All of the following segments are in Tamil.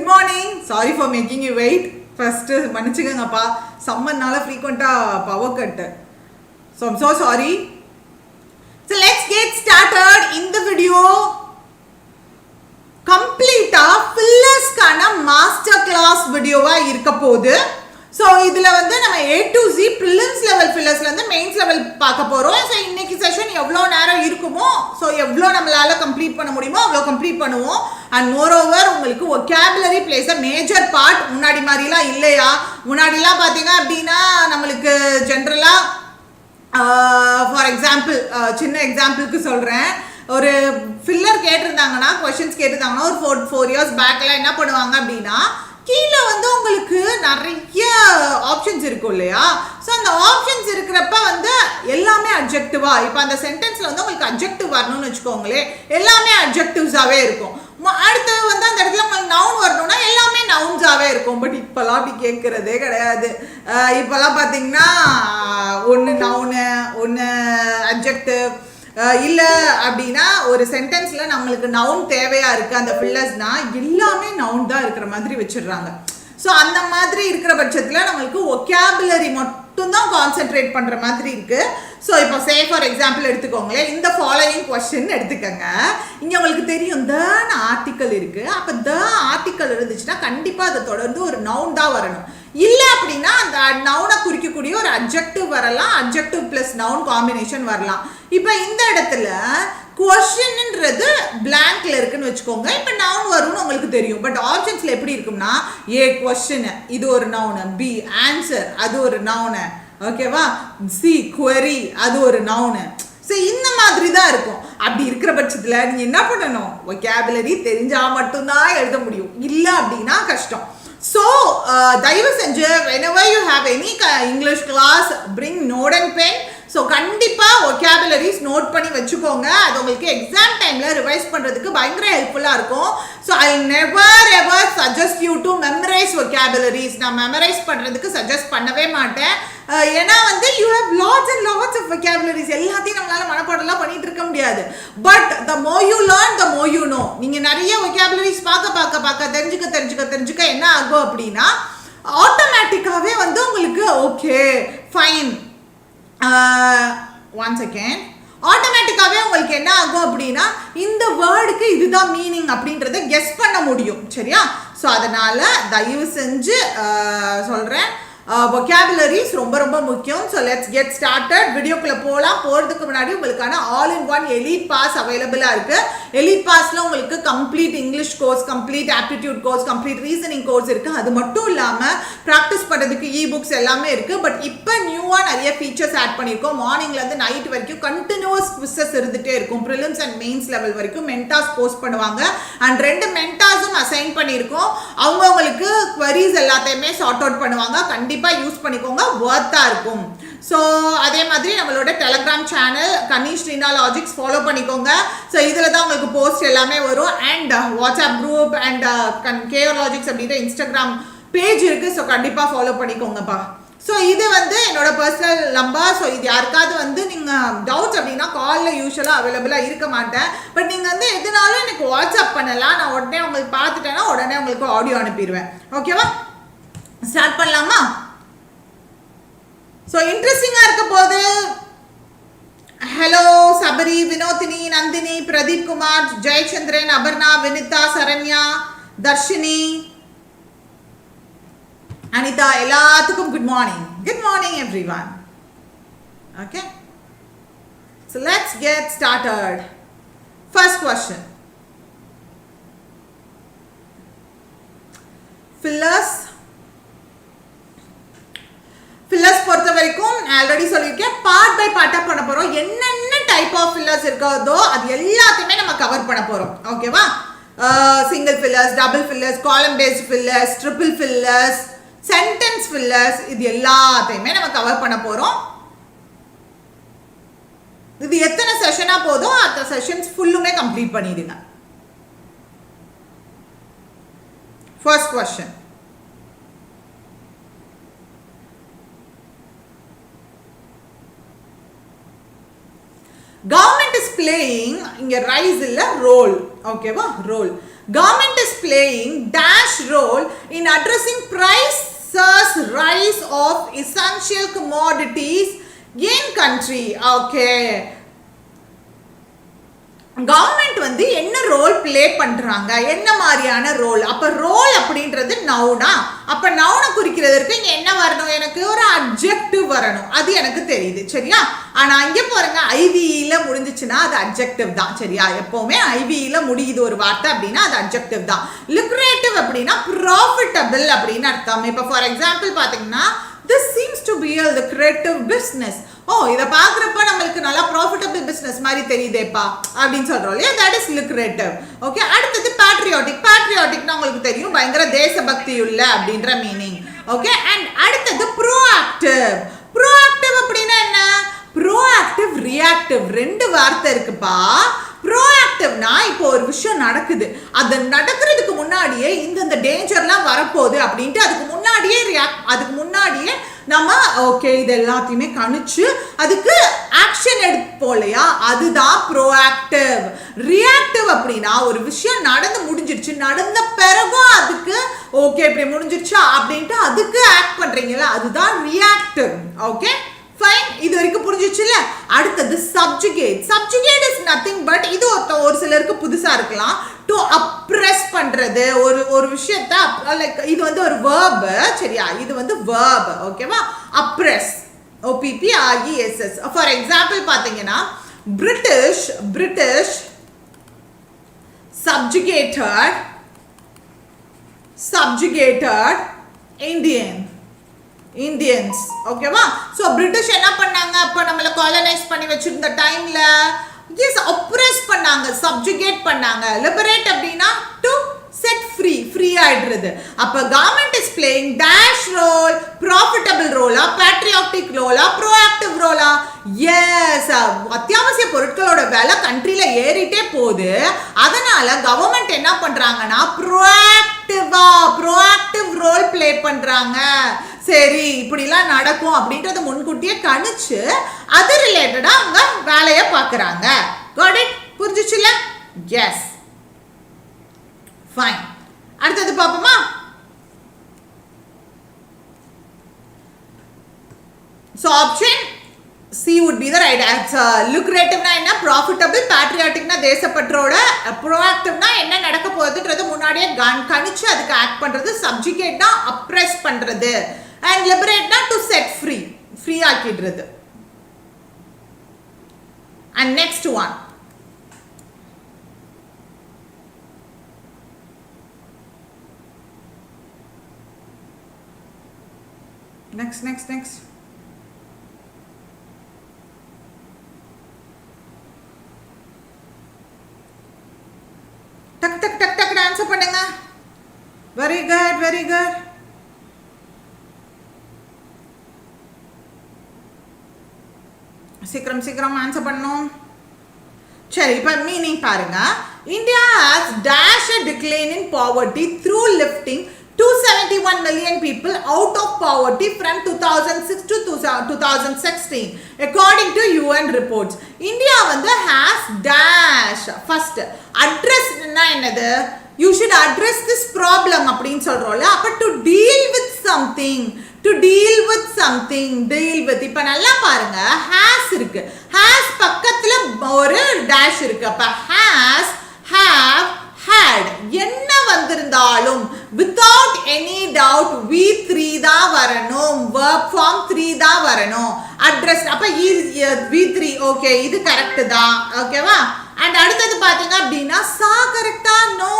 Good morning. Sorry for making you wait. First, மன்னிச்சுக்கங்கப்பா சம்மர்னால frequent power cut. So I'm so sorry. So let's get started in the video. Complete fillers கான master class video இருக்க போகுது. So இதுல வந்து நம்ம A to Z prelims level fillers ல இருந்து mains level பார்க்க போறோம். So இன்னைக்கு செஷன் எவ்வளவு நேரம் இருக்குமோ so எவ்வளவு நம்மளால கம்ப்ளீட் பண்ண முடியுமோ அவ்வளவு கம்ப்ளீட் பண்ணுவோம். And moreover உங்களுக்கு vocabulary plays a major part. முன்னாடி மாதிரிலாம் இல்லையா? முன்னாடிலாம் பாத்தீங்க அப்படின்னா நம்மளுக்கு ஜெனரலா ஃபார் எக்ஸாம்பிள் சின்ன எக்ஸாம்பிளுக்கு சொல்றேன். ஒரு ஃபில்லர் கேட்டிருந்தாங்கன்னா क्वेश्चंस கேட்டிருந்தாங்கன்னா ஒரு 4 இயர்ஸ் பேக்ல என்ன பண்ணுவாங்க அப்படின்னா கீழே வந்து உங்களுக்கு நிறைய ஆப்ஷன்ஸ் இருக்கும் இல்லையா? ஸோ அந்த ஆப்ஷன்ஸ் இருக்கிறப்ப வந்து எல்லாமே அட்ஜெக்டிவா இப்போ அந்த சென்டென்ஸ்ல வந்து உங்களுக்கு அட்ஜெக்டிவ் வரணும்னு வச்சுக்கோங்களேன், எல்லாமே அட்ஜெக்டிவ்ஸாவே இருக்கும். அடுத்து வந்து அந்த இடத்துல உங்களுக்கு நவுன் வரணும்னா எல்லாமே நவுன்ஸாவே இருக்கும். பட் இப்பெல்லாம் அப்படி கேட்கறதே கிடையாது. இப்பெல்லாம் பார்த்தீங்கன்னா ஒன்று நவுனு ஒன்று அட்ஜெக்டிவ் இல்லை அப்படின்னா ஒரு சென்டென்ஸில் நம்மளுக்கு நவுன் தேவையாக இருக்குது அந்த ஃபில்லர்ஸ்னா எல்லாமே நவுன் தான் இருக்கிற மாதிரி வச்சிடுறாங்க. ஸோ அந்த மாதிரி இருக்கிற பட்சத்தில் நம்மளுக்கு ஒகேபுலரி மட்டும்தான் கான்சென்ட்ரேட் பண்ணுற மாதிரி இருக்குது. ஸோ இப்போ சே ஃபார் எக்ஸாம்பிள் எடுத்துக்கோங்களேன், இந்த ஃபாலோயிங் கொஸ்டின் எடுத்துக்கோங்க. இங்கே உங்களுக்கு தெரியும் தன்னு ஆர்டிக்கல் இருக்குது. அப்போ த ஆர்டிக்கல் இருந்துச்சுன்னா கண்டிப்பாக அதை தொடர்ந்து ஒரு நவுன் தான் வரணும். இல்லை அப்படின்னா அந்த நவுனை குறிக்கக்கூடிய ஒரு அட்ஜெக்டிவ் வரலாம், அட்ஜெக்டிவ் பிளஸ் நவுன் காம்பினேஷன் வரலாம். இப்போ இந்த இடத்துல கொஸ்டின்ன்றது பிளாங்க்ல இருக்குன்னு வச்சுக்கோங்க. இப்போ நவுன் வரும்னு உங்களுக்கு தெரியும். பட் ஆப்ஷன்ஸ்ல எப்படி இருக்கும்னா ஏ கொஸ்டின் இது ஒரு நவுனு, பி ஆன்சர் அது ஒரு நவுனு, ஓகேவா, சி குவரி அது ஒரு நவுனு. ஸோ இந்த மாதிரி தான் இருக்கும். அப்படி இருக்கிற பட்சத்தில் நீங்கள் என்ன பண்ணணும், vocabulary தெரிஞ்சால் மட்டும்தான் எழுத முடியும், இல்லை அப்படின்னா கஷ்டம். ஸோ தயவு செஞ்சு whenever you have any English class bring note and pen. So கண்டிப்பாக vocabularies நோட் பண்ணி வச்சுக்கோங்க. அது உங்களுக்கு எக்ஸாம் டைமில் ரிவைஸ் பண்ணுறதுக்கு பயங்கர ஹெல்ப்ஃபுல்லாக இருக்கும். So I never ever suggest you to memorize vocabularies. நான் மெமரைஸ் பண்ணுறதுக்கு சஜஸ்ட் பண்ணவே மாட்டேன். ஏன்னா வந்து you have lots and lots of vocabularies. எல்லாத்தையும் நம்மளால மனப்பாடம்லாம் பண்ணிட்டு இருக்க முடியாது. But the more you learn the more you know. நீங்கள் நிறைய vocabularies பார்க்க தெரிஞ்சுக்க என்ன ஆகும் அப்படின்னா ஆட்டோமேட்டிக்காகவே வந்து உங்களுக்கு ஓகே ஃபைன் ஒன் செகண்ட் ஆட்டோமேட்டிக்காகவே உங்களுக்கு என்ன ஆகும் அப்படின்னா இந்த வேர்டுக்கு இதுதான் மீனிங் அப்படின்றத கெஸ் பண்ண முடியும். சரியா? ஸோ அதனால தயவு செஞ்சு சொல்கிறேன், vocabularies ரொம்ப ரொம்ப முக்கியம். So let's get started. வீடியோக்குள்ளே போகிறதுக்கு முன்னாடி உங்களுக்கான all in one elite pass அவைலபிளாக இருக்குது. எலிட் பாஸில் உங்களுக்கு complete English course, complete aptitude course, complete reasoning course இருக்குது. அது மட்டும் இல்லாமல் ப்ராக்டிஸ் பண்ணுறதுக்கு புக்ஸ் எல்லாமே இருக்குது. பட் இப்போ நியூவாக நிறைய ஃபீச்சர்ஸ் ஆட் பண்ணியிருக்கோம். மார்னிங்லேருந்து நைட் வரைக்கும் கண்டினியூஸ் குவிஸஸ் இருந்துகிட்டே இருக்கும். ப்ரிலிம்ஸ் அண்ட் மெயின்ஸ் லெவல் வரைக்கும் மென்டாஸ் போஸ்ட் பண்ணுவாங்க. அண்ட் 2 மென்டாஸும் அசைன் பண்ணியிருக்கோம். அவங்களுக்கு குவரிஸ் எல்லாத்தையுமே சார்ட் அவுட் பண்ணுவாங்க. கண்டிப்பாக யூஸ் பண்ணிக்கோங்க, வர்த்தா இருக்கும். ஸோ அதே மாதிரி நம்மளோட Telegram channel Kanish Reena logics follow பண்ணிக்கோங்க. ஸோ இதில் தான் உங்களுக்கு போஸ்ட் எல்லாமே வரும். And WhatsApp group and KR logics அப்படின்ற இன்ஸ்டாகிராம் பேஜ் இருக்குது. ஸோ கண்டிப்பாக ஃபாலோ பண்ணிக்கோங்கப்பா. ஸோ இது வந்து என்னோட பர்சனல் நம்பர். ஸோ இது யாருக்காவது வந்து நீங்கள் டவுட்ஸ் அப்படின்னா காலில் யூஸ்வலாக அவைலபிளாக இருக்க மாட்டேன். பட் நீங்கள் வந்து எதுனாலும் எனக்கு வாட்ஸ்அப் பண்ணலாம். நான் உடனே உங்களுக்கு பார்த்துட்டேன்னா உடனே உங்களுக்கு ஆடியோ அனுப்பிடுவேன். ஓகேவா? ஸ்டார்ட் பண்ணலாமா? ஸோ இன்ட்ரெஸ்டிங்காக இருக்க போது ஹலோ சபரி, வினோதினி, நந்தினி, பிரதீப் குமார், ஜெயச்சந்திரன், அபர்ணா, வினிதா, சரண்யா, தர்ஷினி, அனிதா, எல்லாத்துக்கும் good morning. Good morning everyone. Okay, so let's get started. First question, fillers பொறுத்த வரைக்கும் ஆல்ரெடி சொல்லியிருக்கேன், பார்ட் பை பார்ட்டா பண்ண போறோம். என்னென்ன டைப் ஆஃப் ஃபில்லர்ஸ் இருக்கோ அது எல்லாத்தையுமே நம்ம கவர் பண்ண போறோம். ஓகேவா? Single fillers, double fillers, column based fillers, triple fillers, sentence fillers, இது எல்லாத்தையுமே நம்ம கவர் பண்ண போறோம். இது எத்தனை செஷனா போதும் அந்த செஷன்ஸ் ஃபுல்லுமே கம்ப்ளீட் பண்ணிடுங்க. First question, government is playing இங்க ரைஸ் இல்ல role Okay, role. Government is playing dash role in addressing prices rise of essential commodities in country. Okay. Government வந்து என்ன ரோல் ப்ளே பண்றாங்க, என்ன மாதிரியான ரோல்? அப்ப ரோல் அப்படின்றது நவுனா, அப்ப நவுனை குறிக்கிறதுக்கு இங்க என்ன வரணும்? எனக்கு ஒரு அட்ஜெக்டிவ் வரணும். அது எனக்கு தெரியுது, சரியா? ஆனா இங்க பாருங்க, ஐவிஇல முடிஞ்சிச்சுன்னா அது அட்ஜெக்டிவ் தான், சரியா? எப்பவுமே ஐவிஇல முடியுது ஒரு வார்த்தை அப்படின்னா அது அட்ஜெக்டிவ் தான். லுக்ரேட்டிவ் அப்படின்னா ப்ராஃபிட்டபிள் அப்படின்னு அர்த்தம். இப்ப ஃபார் எக்ஸாம்பிள் பாத்தீங்கன்னா, this seems to be a lucrative business. இத பாக்குறப்ப நமக்கு நல்லா ப்ராஃபிட்டபிள் பிசினஸ் மாதிரி தெரியுதேப்பா அப்படின்னு சொல்றோம் இல்லையா, தட் இஸ் லுக்ரேட்டிவ். ஓகே, அடுத்தது பேட்ரியாட்டிக். பேட்ரியாட்டிக்னா உங்களுக்கு தெரியும், பயங்கர தேசபக்தி உள்ள அப்படின்ற மீனிங். ஓகே, அண்ட் அடுத்தது ப்ரோஆக்டிவ். ப்ரோஆக்டிவ் அப்படின்னா என்ன? ப்ரோஆக்டிவ், ரியாக்டிவ் ரெண்டு வார்த்தை இருக்குப்பா. ப்ரோஆக்டிவ்னா இப்போ ஒரு விஷயம் நடக்குது, அது நடக்கிறதுக்கு முன்னாடியே இந்த டேஞ்சர்லாம் வரப்போகுது அப்படின்ட்டு அதுக்கு முன்னாடியே நம்ம ஓகே இது எல்லாத்தையுமே கணிச்சு அதுக்கு ஆக்ஷன் எடுப்போம் இல்லையா, அதுதான் ப்ரோஆக்டிவ். ரியாக்டிவ் அப்படின்னா ஒரு விஷயம் நடந்து முடிஞ்சிருச்சு, நடந்த பிறகும் அதுக்கு ஓகே இப்படி முடிஞ்சிருச்சா அப்படின்ட்டு அதுக்கு ஆக்ட் பண்றீங்களா, அதுதான் ரியாக்டிவ். ஓகே ஃபைன், இது வரைக்கும் புரிஞ்சிச்சுல. அடுத்தது subjugate. Subjugate is nothing but, இது ஒரு சிலருக்கு புதுசா இருக்கலாம், டு அப்ரெஸ் பண்றது ஒரு விஷயத்தை, லைக் இது வந்து ஒரு verb, சரியா? இது வந்து verb, ஓகேவா? அப்ரெஸ், OPPRESS. ஃபார் எக்ஸாம்பிள் பாத்தீங்கன்னா, பிரிட்டிஷ் subjugated இந்தியன்ஸ். ஓகேவா? சோ பிரிட்டிஷ் என்ன பண்ணாங்க, அப்ப நம்மள காலனைஸ் பண்ணி வச்சிருந்த டைம்ல அப்ரெஸ் பண்ணாங்க, சப்ஜுகேட் பண்ணாங்க. லிபரேட் அப்படின்னா டு செட் ஃப்ரீ ஆயிடுறது. அப்ப government is playing dash role, profitable ரோலா, பேட்ரியாட்டிக் ரோலா, ப்ரோஆக்டிவ் ரோலா? எஸ், அத்தியாவசிய பொருட்களோட விலை கண்ட்ரில ஏறிட்டே போகுது, அதனால கவர்மெண்ட் என்ன பண்றாங்கன்னா ப்ரோஆக்டிவ் ரோல் பிளே பண்றாங்க. சரி இப்படிலாம் நடக்கும் அப்படின்றத முன்கூட்டியே கணிச்சு அது ரிலேட்டடா அவங்க வேலையை பார்க்கறாங்க. Got it? புரிஞ்சுச்சுல? Yes, fine. அடுத்தது பாப்போமா? So option C would be the right answer. Lucrative na enna, profitable, patriotic na தேசப்பற்றோட, proactive na என்ன நடக்க போகுதுன்றது முன்னாடியே கணிச்சு அதுக்கு ஆக்ட் பண்றது, subjugate na oppress பண்றது, and liberate na to set free ஆக்கிடுறது. And next one, next டக் ஆன்சர் பண்ணுங்க. Very good. சீக்கிரம் ஆன்சர் பண்ணணும். சரி, இப்ப மீனிங் பாருங்க. India has dashed a decline in poverty through lifting 271 million people out of poverty from 2006 to 2016 according to UN reports. India வந்து has dash, first address na என்னது, you should address this problem அப்படினு சொல்றோம்ல. அப்ப to deal with something, இப்ப நல்லா பாருங்க, has இருக்கு, has பக்கத்துல ஒரு dash இருக்கு. அப்ப has, have, had என்ன வந்திருந்தாலும் without any doubt V3 தான் வரணும், verb form 3 தான் வரணும். address அப்ப V3, ஓகே இது கரெக்ட் தான், ஓகேவா? அண்ட் அடுத்தது பாத்தீங்க அப்படின்னா saw கரெக்டா? No,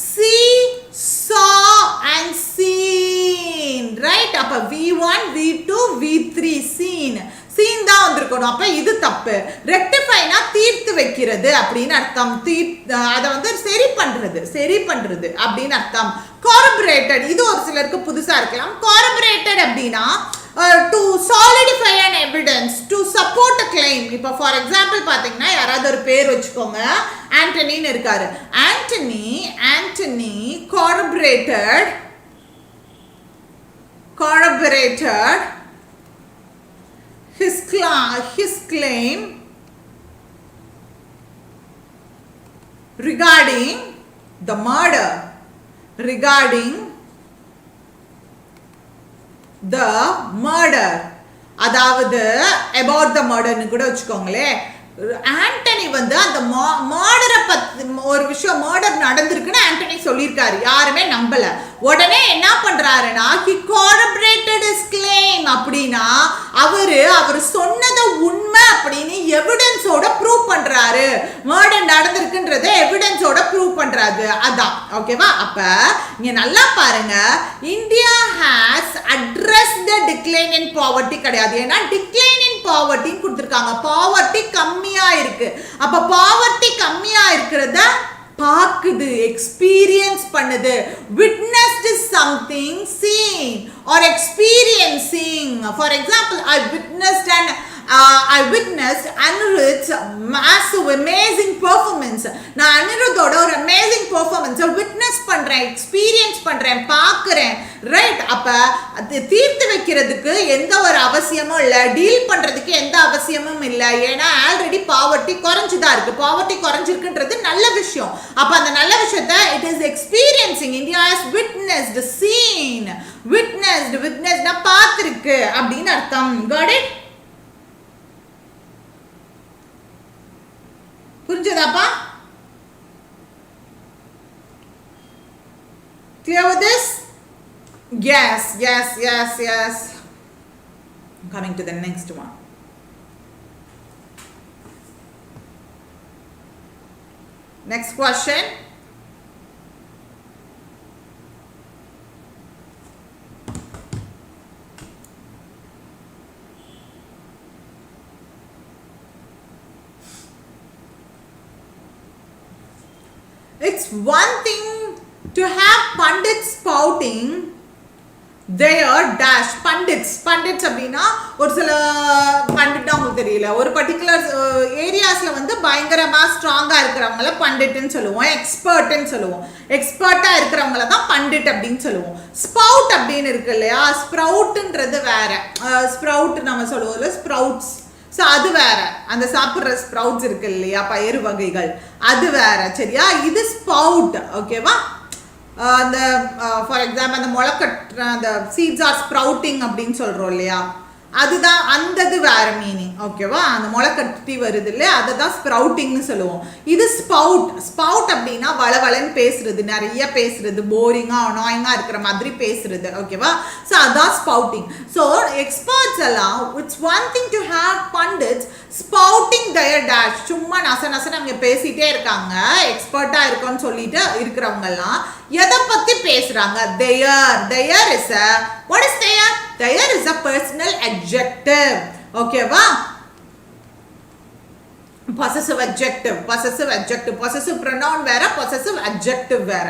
see, saw and seen, right? அப்ப V1, V2, V3, seen தான் வந்திருக்கணும். அப்ப இது தப்பு. ரெக்டிஃபைனா தீர்த்து வைக்கிறது அப்படின்னு அர்த்தம். அத வந்து சரி பண்றது அப்படின்னு அர்த்தம். corroborated, இது ஒரு சிலருக்கு புதுசா இருக்கலாம். corroborated அப்படின்னா to solidify an evidence, to support a claim. இப்ப ஃபார் எக்ஸாம்பிள் பாத்தீங்கன்னா யாராவது ஒரு பேர் வச்சுக்கோங்க, ஆண்டனின்னு இருக்காரு. Antony corroborated his claim regarding the murder, regarding the murder, அதாவது about the murder னு கூட வச்சுக்கோங்களே. ஆண்டனி வந்து அந்த மர்டரை பத்தி ஒரு விஷயம் மர்டர் நடந்திருக்குன்னு ஆண்டனி சொல்லியிருக்காரு, யாருமே நம்பல. உடனே என்ன பண்றாருன்னா he corroborated his claim, அப்படின்னா அவர் சொன்னது உண்மை அப்படின்னு எவிடன்ஸோட ப்ரூவ் பண்றாரு. மர்டர் நடந்திருக்குன்றத எவிடன்ஸோட ப்ரூவ் பண்றாரு, அதான் ஓகேவா. அப்ப இங்க நல்லா பாருங்க, India has addressed the decline in poverty கிடையாது, ஏன்னா டிக்ளைன் இன் பாவர்ட்டி கொடுத்திருக்காங்க, பாவர்ட்டி கம்மியா இருக்கு. அப்ப பாவர்ட்டி கம்மியா இருக்கிறத பாக்குது, எக்ஸ்பீரியன்ஸ் பண்ணுது. witnessed is something seen or experiencing. For example, I witnessed Anirudh's massive amazing performance. நான் அனிருத்தோட ஒரு amazing performance witness பண்றேன், எக்ஸ்பீரியன்ஸ் பண்றேன், பார்க்கறேன், ரைட். அப்ப தீர்த்து வைக்கிறதுக்கு எந்த ஒரு அவசியமும் இல்ல, டீல் பண்றதுக்கு எந்த அவசியமும் இல்ல, ஏன்னா ஆல்ரெடி பாவர்ட்டி குறைஞ்சுதான் இருக்கு. பாவர்ட்டி குறைஞ்சிருக்குன்றது நல்ல விஷயம். அப்ப அந்த நல்ல விஷயத்தை it is experiencing. India has witnessed, seen, witnessed னா பார்த்திருக்கு அப்படின்னு அர்த்தம். Got it? புரிஞ்சதாப்பா? Clear with this? Yes. I'm coming to the next one. Next question. It's one thing to have pundits spouting their dash. Pundits அப்படின்னா ஒரு சில பண்டிட்னா உங்களுக்கு தெரியல, ஒரு பர்டிகுலர் ஏரியாஸ்ல வந்து பயங்கரமா ஸ்ட்ராங்கா இருக்கிறவங்கள பண்டிட்னு சொல்லுவோம், எக்ஸ்பர்ட்னு சொல்லுவோம். எக்ஸ்பர்ட்டா இருக்கிறவங்கள தான் பண்டிட் அப்படின்னு சொல்லுவோம். ஸ்பவுட் அப்படின்னு இருக்கு இல்லையா, ஸ்ப்ரவுட்ன்றது வேற. ஸ்ப்ரவுட் நம்ம சொல்லுவோம்ல, ஸ்ப்ரவுட்ஸ், ஸோ அது வேற. அந்த சாப்பிட்ற ஸ்ப்ரவுட்ஸ் இருக்கு இல்லையா, பயிறு வகைகள், அது வேற, சரியா. இது ஸ்பவுட், ஓகேவா. அந்த ஃபார் எக்ஸாம்பிள் அந்த முளைக்கட்டுற அந்த சீட்ஸ் ஆர் ஸ்ப்ரவுட்டிங் அப்படின்னு சொல்றோம் இல்லையா, அதுதான் அந்த வேற மீனிங், ஓகேவா. அந்த முளை கட்டி வருது இல்லையா, அதை தான் ஸ்ப்ரவுட்டிங்னு சொல்லுவோம். இது ஸ்பவுட் அப்படின்னா வளவளன்னு பேசுறது, நிறைய பேசுறது, போரிங்கா அனாயிங்கா இருக்கிற மாதிரி பேசுறது, ஓகேவா. ஸோ அதான் ஸ்பவுட்டிங். ஸோ எக்ஸ்பர்ட்ஸ் எல்லாம் it's one thing to have pundits spouting their dash, சும்மா நசன்னு அவங்க பேசிட்டே இருக்காங்க, எக்ஸ்பர்ட்டா இருக்கோன்னு சொல்லிட்டு இருக்கிறவங்க எல்லாம் எதை பத்தி பேசுறாங்க. their is a, what is there is a personal adjective, ஓகேவா. possessive adjective, possessive pronoun வேற, possessive adjective வேற.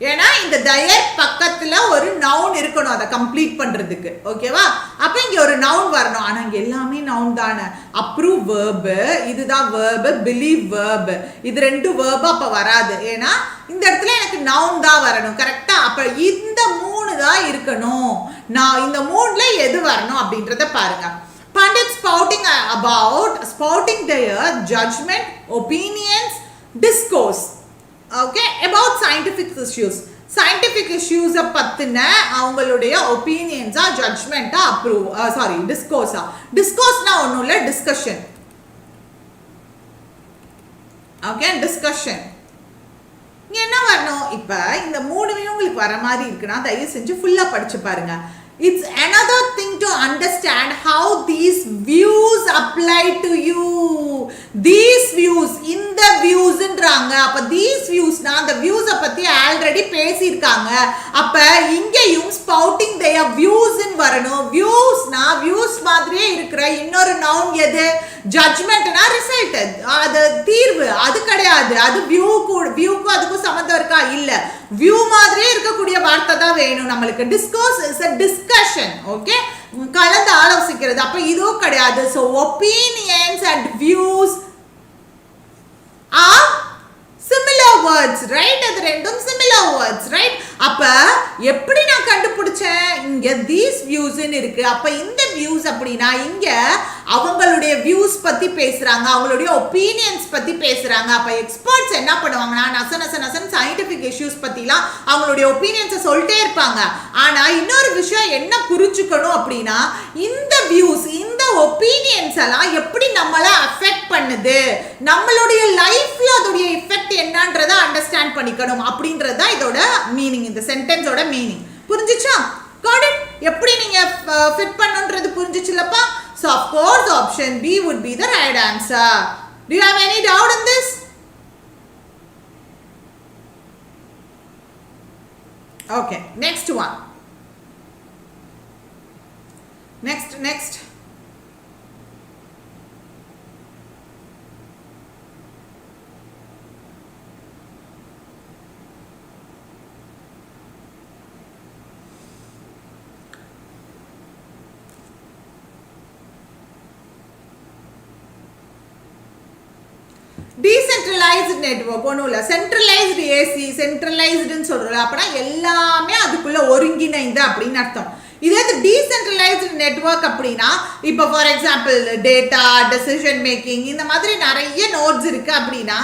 ஏன்னா இந்த தயர் பக்கத்துல ஒரு நவுன் இருக்கணும் அதை கம்ப்ளீட் பண்றதுக்கு, ஓகேவா. அப்ப இங்க ஒரு நவுன் வரணும், ஆனா இங்க எல்லாமே நவுன் தானே. அப்ரூவ் verb, இதுதான் verb, believe verb, இது ரெண்டு verb அப்ப வராது, ஏன்னா இந்த இடத்துல எனக்கு நவுன் தான் வரணும், கரெக்டா. அப்ப இந்த மூணு தான் இருக்கணும். நான் இந்த மூணுல எது வரணும் அப்படின்றத பாருங்க. Pundit spouting their judgment, opinions, discourse, okay, about scientific issues பத்தின அவங்களுடைய ஒப்பீனியன்ஸா, ஜட்ஜ்மெண்டா, டிஸ்கோர்ஸ்னா ஒண்ணும் இல்ல, டிஸ்கஷன், ஓகே. டிஸ்கஷன் என்ன வரணும்? இப்ப இந்த மூணுமே உங்களுக்கு வர மாதிரி இருக்குன்னா தயவு செஞ்சு ஃபுல்லா படிச்சு பாருங்க. It's another thing to understand how these views apply to you. These views, இந்த viewsன்றாங்க. அப்ப these viewsனா அந்த views பத்தி ஆல்ரெடி பேசியிருக்காங்க. அப்ப இங்கேயும் spouting their views ன்னு வரணும். viewsனா views மாதிரியே இருக்கிற இன்னொரு noun எது? judgmentனா result, அது தீர்வு, அது கிடையாது. அது வியூக்கும் அதுக்கும் சம்மந்தம் இருக்கா? இல்ல. வியூ மாதிரியே இருக்கக்கூடிய வார்த்தை தான் வேணும் நம்மளுக்கு. discourse is a discussion, okay, கலந்து ஆலோசிக்கிறது. அப்ப இதுவும் கிடையாது. so opinions and views are similar words, right? அது ரெண்டும் similar words, right? அப்ப எப்படி நான் கண்டுபிடிச்சேன்? இங்க இங்க these views ன்னு இருக்கு. அப்ப இந்த views அப்படினா இங்க அவங்களுடைய views பத்தி பேசுறாங்க, அவங்களுடைய opinions பத்தி பேசுறாங்க. அப்ப எக்ஸ்பர்ட்ஸ் என்ன பண்ணுவாங்கன்னா நசன் சயின்டிபிக் இஷ்யூஸ் பத்திலாம் அவங்களுடைய ஒப்பீனியன்ஸை சொல்லிட்டே இருப்பாங்க. ஆனா இன்னொரு விஷயம் என்ன புரிஞ்சுக்கணும் அப்படின்னா இந்த வியூஸ் இந்த ஒப்பீனியன்ஸ் எல்லாம் எப்படி நம்மள அஃபெக்ட் பண்ணுது, நம்மளுடைய லைஃப்ல அதோடைய எஃபெக்ட் என்னன்றதை அண்டர்ஸ்டாண்ட் பண்ணிக்கணும் அப்படின்றத இதோட மீனிங், இந்த சென்டென்ஸோட மீனிங். புரிஞ்சுச்சா? Got it? எப்படி நீங்க fit பண்ணனும்ன்றது புரிஞ்சுச்சுலப்பா? So of course option B would be the right answer. Do you have any doubt in this? Okay, next one. Next. Decentralised network ஒன்றும் இல்லை, சென்ட்ரலைஸ்டு ஏசி சென்ட்ரலைஸ்டுன்னு சொல்கிறோம். அப்படின்னா எல்லாமே அதுக்குள்ள ஒருங்கிணைந்த அப்படின்னு அர்த்தம். இதே டீசென்ட்ரலைஸ்டு நெட்வொர்க் அப்படின்னா இப்போ for example data decision making இந்த மாதிரி நிறைய நோட்ஸ் இருக்கு அப்படின்னா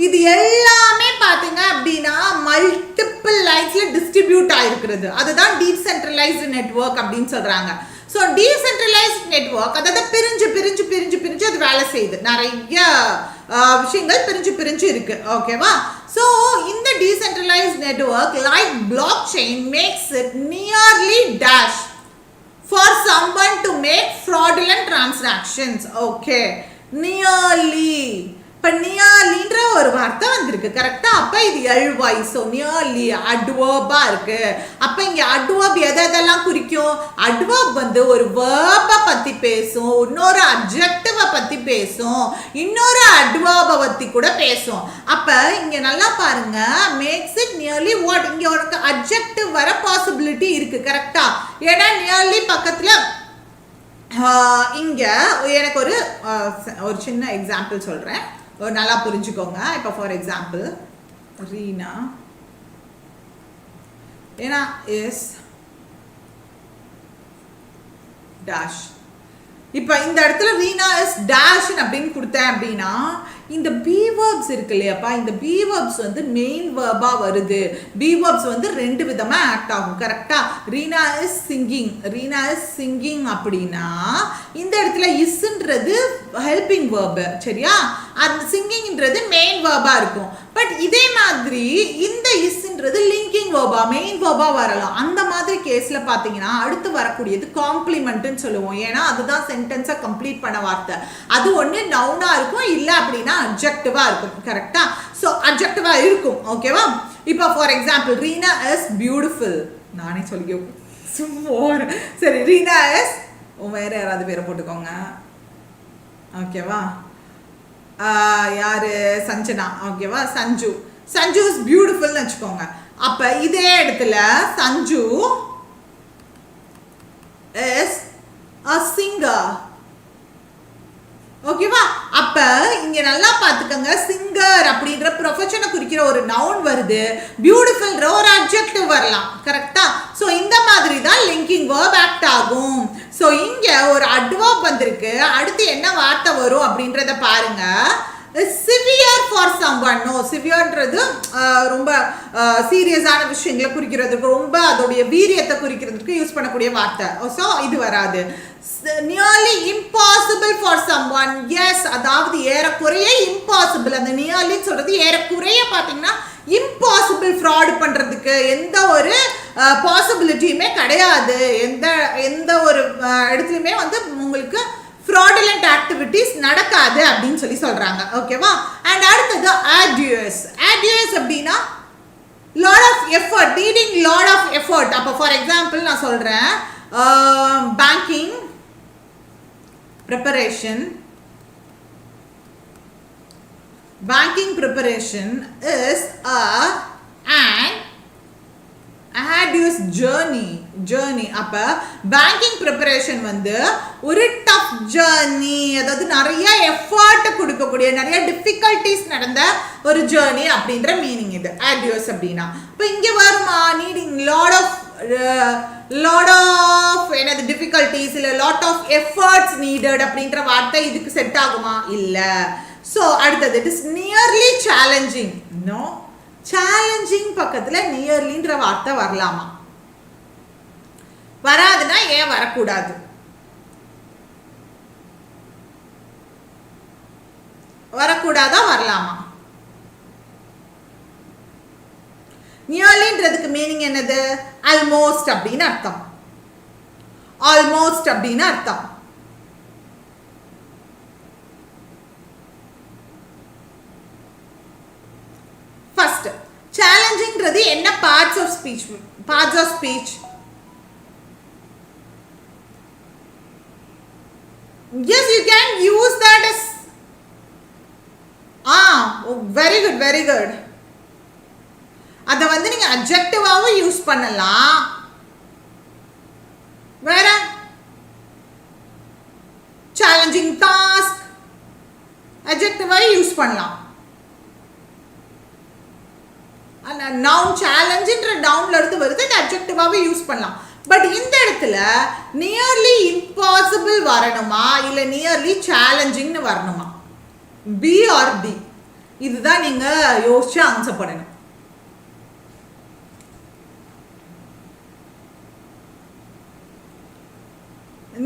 இது எல்லாமே பார்த்தீங்க அப்படின்னா மல்டிபிள் லைன்ஸ்ல டிஸ்ட்ரிபியூட் ஆயிருக்கிறது, அதுதான் டீசென்ட்ரலைஸ்டு நெட்வொர்க் அப்படின்னு சொல்றாங்க. ஸோ டீசென்ட்ரலைஸ்ட் நெட்வொர்க் அதாவது பிரிஞ்சு அது வேலை செய்யுது, நிறைய விஷயங்கள் பிரிஞ்சு இருக்கு. ஓகேவா? ஸோ இந்த decentralised network like blockchain makes it nearly dash for someone to make fraudulent transactions. Okay, nearly. இப்போ நியர்லின்ற ஒரு வார்த்தை வந்திருக்கு கரெக்டா? அப்ப இது எல்வாய். ஸோ நியர்லி அட்வர்பா இருக்கு. அப்ப இங்க அட்வர்ப் எதெல்லாம் குறிக்கும்? அட்வர்ப் வந்து ஒரு வேர்பை பத்தி பேசும், இன்னொரு அட்ஜெக்டிவை பத்தி பேசும், இன்னொரு அட்வர்பை பத்தி கூட பேசும். அப்ப இங்க நல்லா பாருங்க, மேக்ஸ் இட் நியர்லி வாட், இங்க ஒரு அட்ஜெக்டிவ் வர பாசிபிலிட்டி இருக்கு கரெக்டா? ஏன்னா நியர்லி பக்கத்துல இங்க எனக்கு ஒரு சின்ன எக்ஸாம்பிள் சொல்றேன், நல்லா புரிஞ்சுக்கோங்க. இப்போ ஃபார் எக்ஸாம்பிள் ரீனா ஏன்னா இஸ் டேஷ். இப்போ இந்த இடத்துல ரீனா இஸ் டேஷ் அப்படின்னு கொடுத்தேன் அப்படின்னா இந்த பி வேர்ப்ஸ் இருக்கு இல்லையாப்பா, இந்த பி வேர்ப்ஸ் வந்து மெயின் வேர்பா வருது. பி வேர்ப்ஸ் வந்து ரெண்டு விதமா ஆக்ட் ஆகும் கரெக்டா? ரீனா இஸ் சிங்கிங் அப்படின்னா இந்த இடத்துல இஸ்ன்றது ஹெல்பிங் வேர்பு, சரியா? அந்த சிங்கிங்ன்றது மெயின் வேர்பா இருக்கும். பட் இதே மாதிரி இந்த இஸ்ன்றது லிங்கிங் வேர்பா மெயின் வேர்பா வரலாம். அந்த மாதிரி கேஸ்ல பாத்தீங்கன்னா அடுத்து வரக்கூடியது காம்ப்ளிமெண்ட்னு சொல்லுவோம். ஏன்னா அதுதான் சென்டென்ஸை கம்ப்ளீட் பண்ண வார்த்தை. அது ஒண்ணு நவுனா இருக்கும், இல்ல அப்படின்னா அட்ஜெக்டிவா இருக்கும் கரெக்டா? சோ அட்ஜெக்டிவா இருக்கும். ஓகேவா? இப்போ for example Reena is beautiful, நானே சொல்லிக்கோ சரி. ரீனா இஸ், வேற யாராவது பேரை போட்டுக்கோங்க. ஓகேவா? யாரு? சஞ்சனா. ஓகேவா? சஞ்சு இஸ் பியூட்டிஃபுல்னு வச்சுக்கோங்க. அப்ப இதே இடத்துல சஞ்சு இஸ் a singer. ஓகேவா? அப்ப இங்க நல்லா பாத்துக்கங்க, சிங்கர் அப்படின்ற ப்ரொஃபஷனை குறிக்கிற ஒரு நவுன் வருது, பியூட்டிஃபுல்ன்ற ஒரு அட்ஜெக்டிவ் வரலாம் கரெக்டா? சோ இந்த மாதிரி தான் லிங்கிங் வேர்ப் ஆக்ட் ஆகும். சோ இங்க ஒரு அட்வர்ப் வந்திருக்கு, அடுத்து என்ன வார்த்தை வரும் அப்படின்றத பாருங்க. Severe for someone. நோ, சிவியர்ன்றது ரொம்ப சீரியஸான விஷயங்களை குறிக்கிறதுக்கு, ரொம்ப அதோடைய வீரியத்தை குறிக்கிறதுக்கு யூஸ் பண்ணக்கூடிய வார்த்தை. ஸோ இது வராது. Nearly impossible for someone. Yes, அதாவது ஏறக்குறைய இம்பாசிபிள். அந்த நியர்லின்னு சொல்றது ஏறக்குறைய பார்த்தீங்கன்னா இம்பாசிபிள், ஃப்ராட் பண்றதுக்கு எந்த ஒரு பாசிபிலிட்டியுமே கிடையாது. எந்த ஒரு இடத்துலையுமே வந்து உங்களுக்கு fraudulent activities நடக்காது அப்படின்னு சொல்றாங்க. ஓகேவா? அண்ட் அடுத்தது arduous. arduous அப்படின்னா lot of effort, needing lot of effort. அப்ப ஃபார் எக்ஸாம்பிள் நான் சொல்றேன், banking preparation is an arduous journey. அப்ப பேங்கிங் ப்ரிப்பரேஷன் வந்து ஒரு டஃப் ஜர்னி, அதாவது நிறைய எஃபர்ட் கொடுக்கக்கூடிய, நிறைய டிஃபிகல்டிஸ் நடந்த ஒரு ஜர்னி அப்படின்ற மீனிங் இது arduous அப்படின்னா. இப்போ இங்க வருமா, நீடிங் லாட் ஆஃப் என்னது difficulties இல்ல lot of efforts needed அப்படிங்கற வார்த்தை இதுக்கு செட் ஆகுமா இல்ல so அடுத்தது it is nearly challenging no challenging பக்கத்துல nearlyன்ற வார்த்தை வரலாமா வராதுனா ஏன் வரக்கூடாது வரக்கூடாதா வரலாமா நியர்லின்றதுக்கு மீனிங் என்னது ஆல்மோஸ்ட் அப்படின அர்த்தம் ஆல்மோஸ்ட் அப்படின அர்த்தம் ஃபர்ஸ்ட் சேலஞ்சிங்ன்றது என்ன parts of speech yes you can use that as very good அத வந்து நீங்க adjectiveாவும் யூஸ் பண்ணலாம் வேற challenging task adjectiveாவை யூஸ் பண்ணலாம் அந்த noun challengeன்ற nounல இருந்து வருது அந்த adjectiveாவை யூஸ் பண்ணலாம் பட் இந்த இடத்துல nearly impossible வரணுமா இல்ல nearly challenging னு வரணுமா B or D இதுதான் நீங்க யோசிச்சு ஆன்சர் பண்ணணும்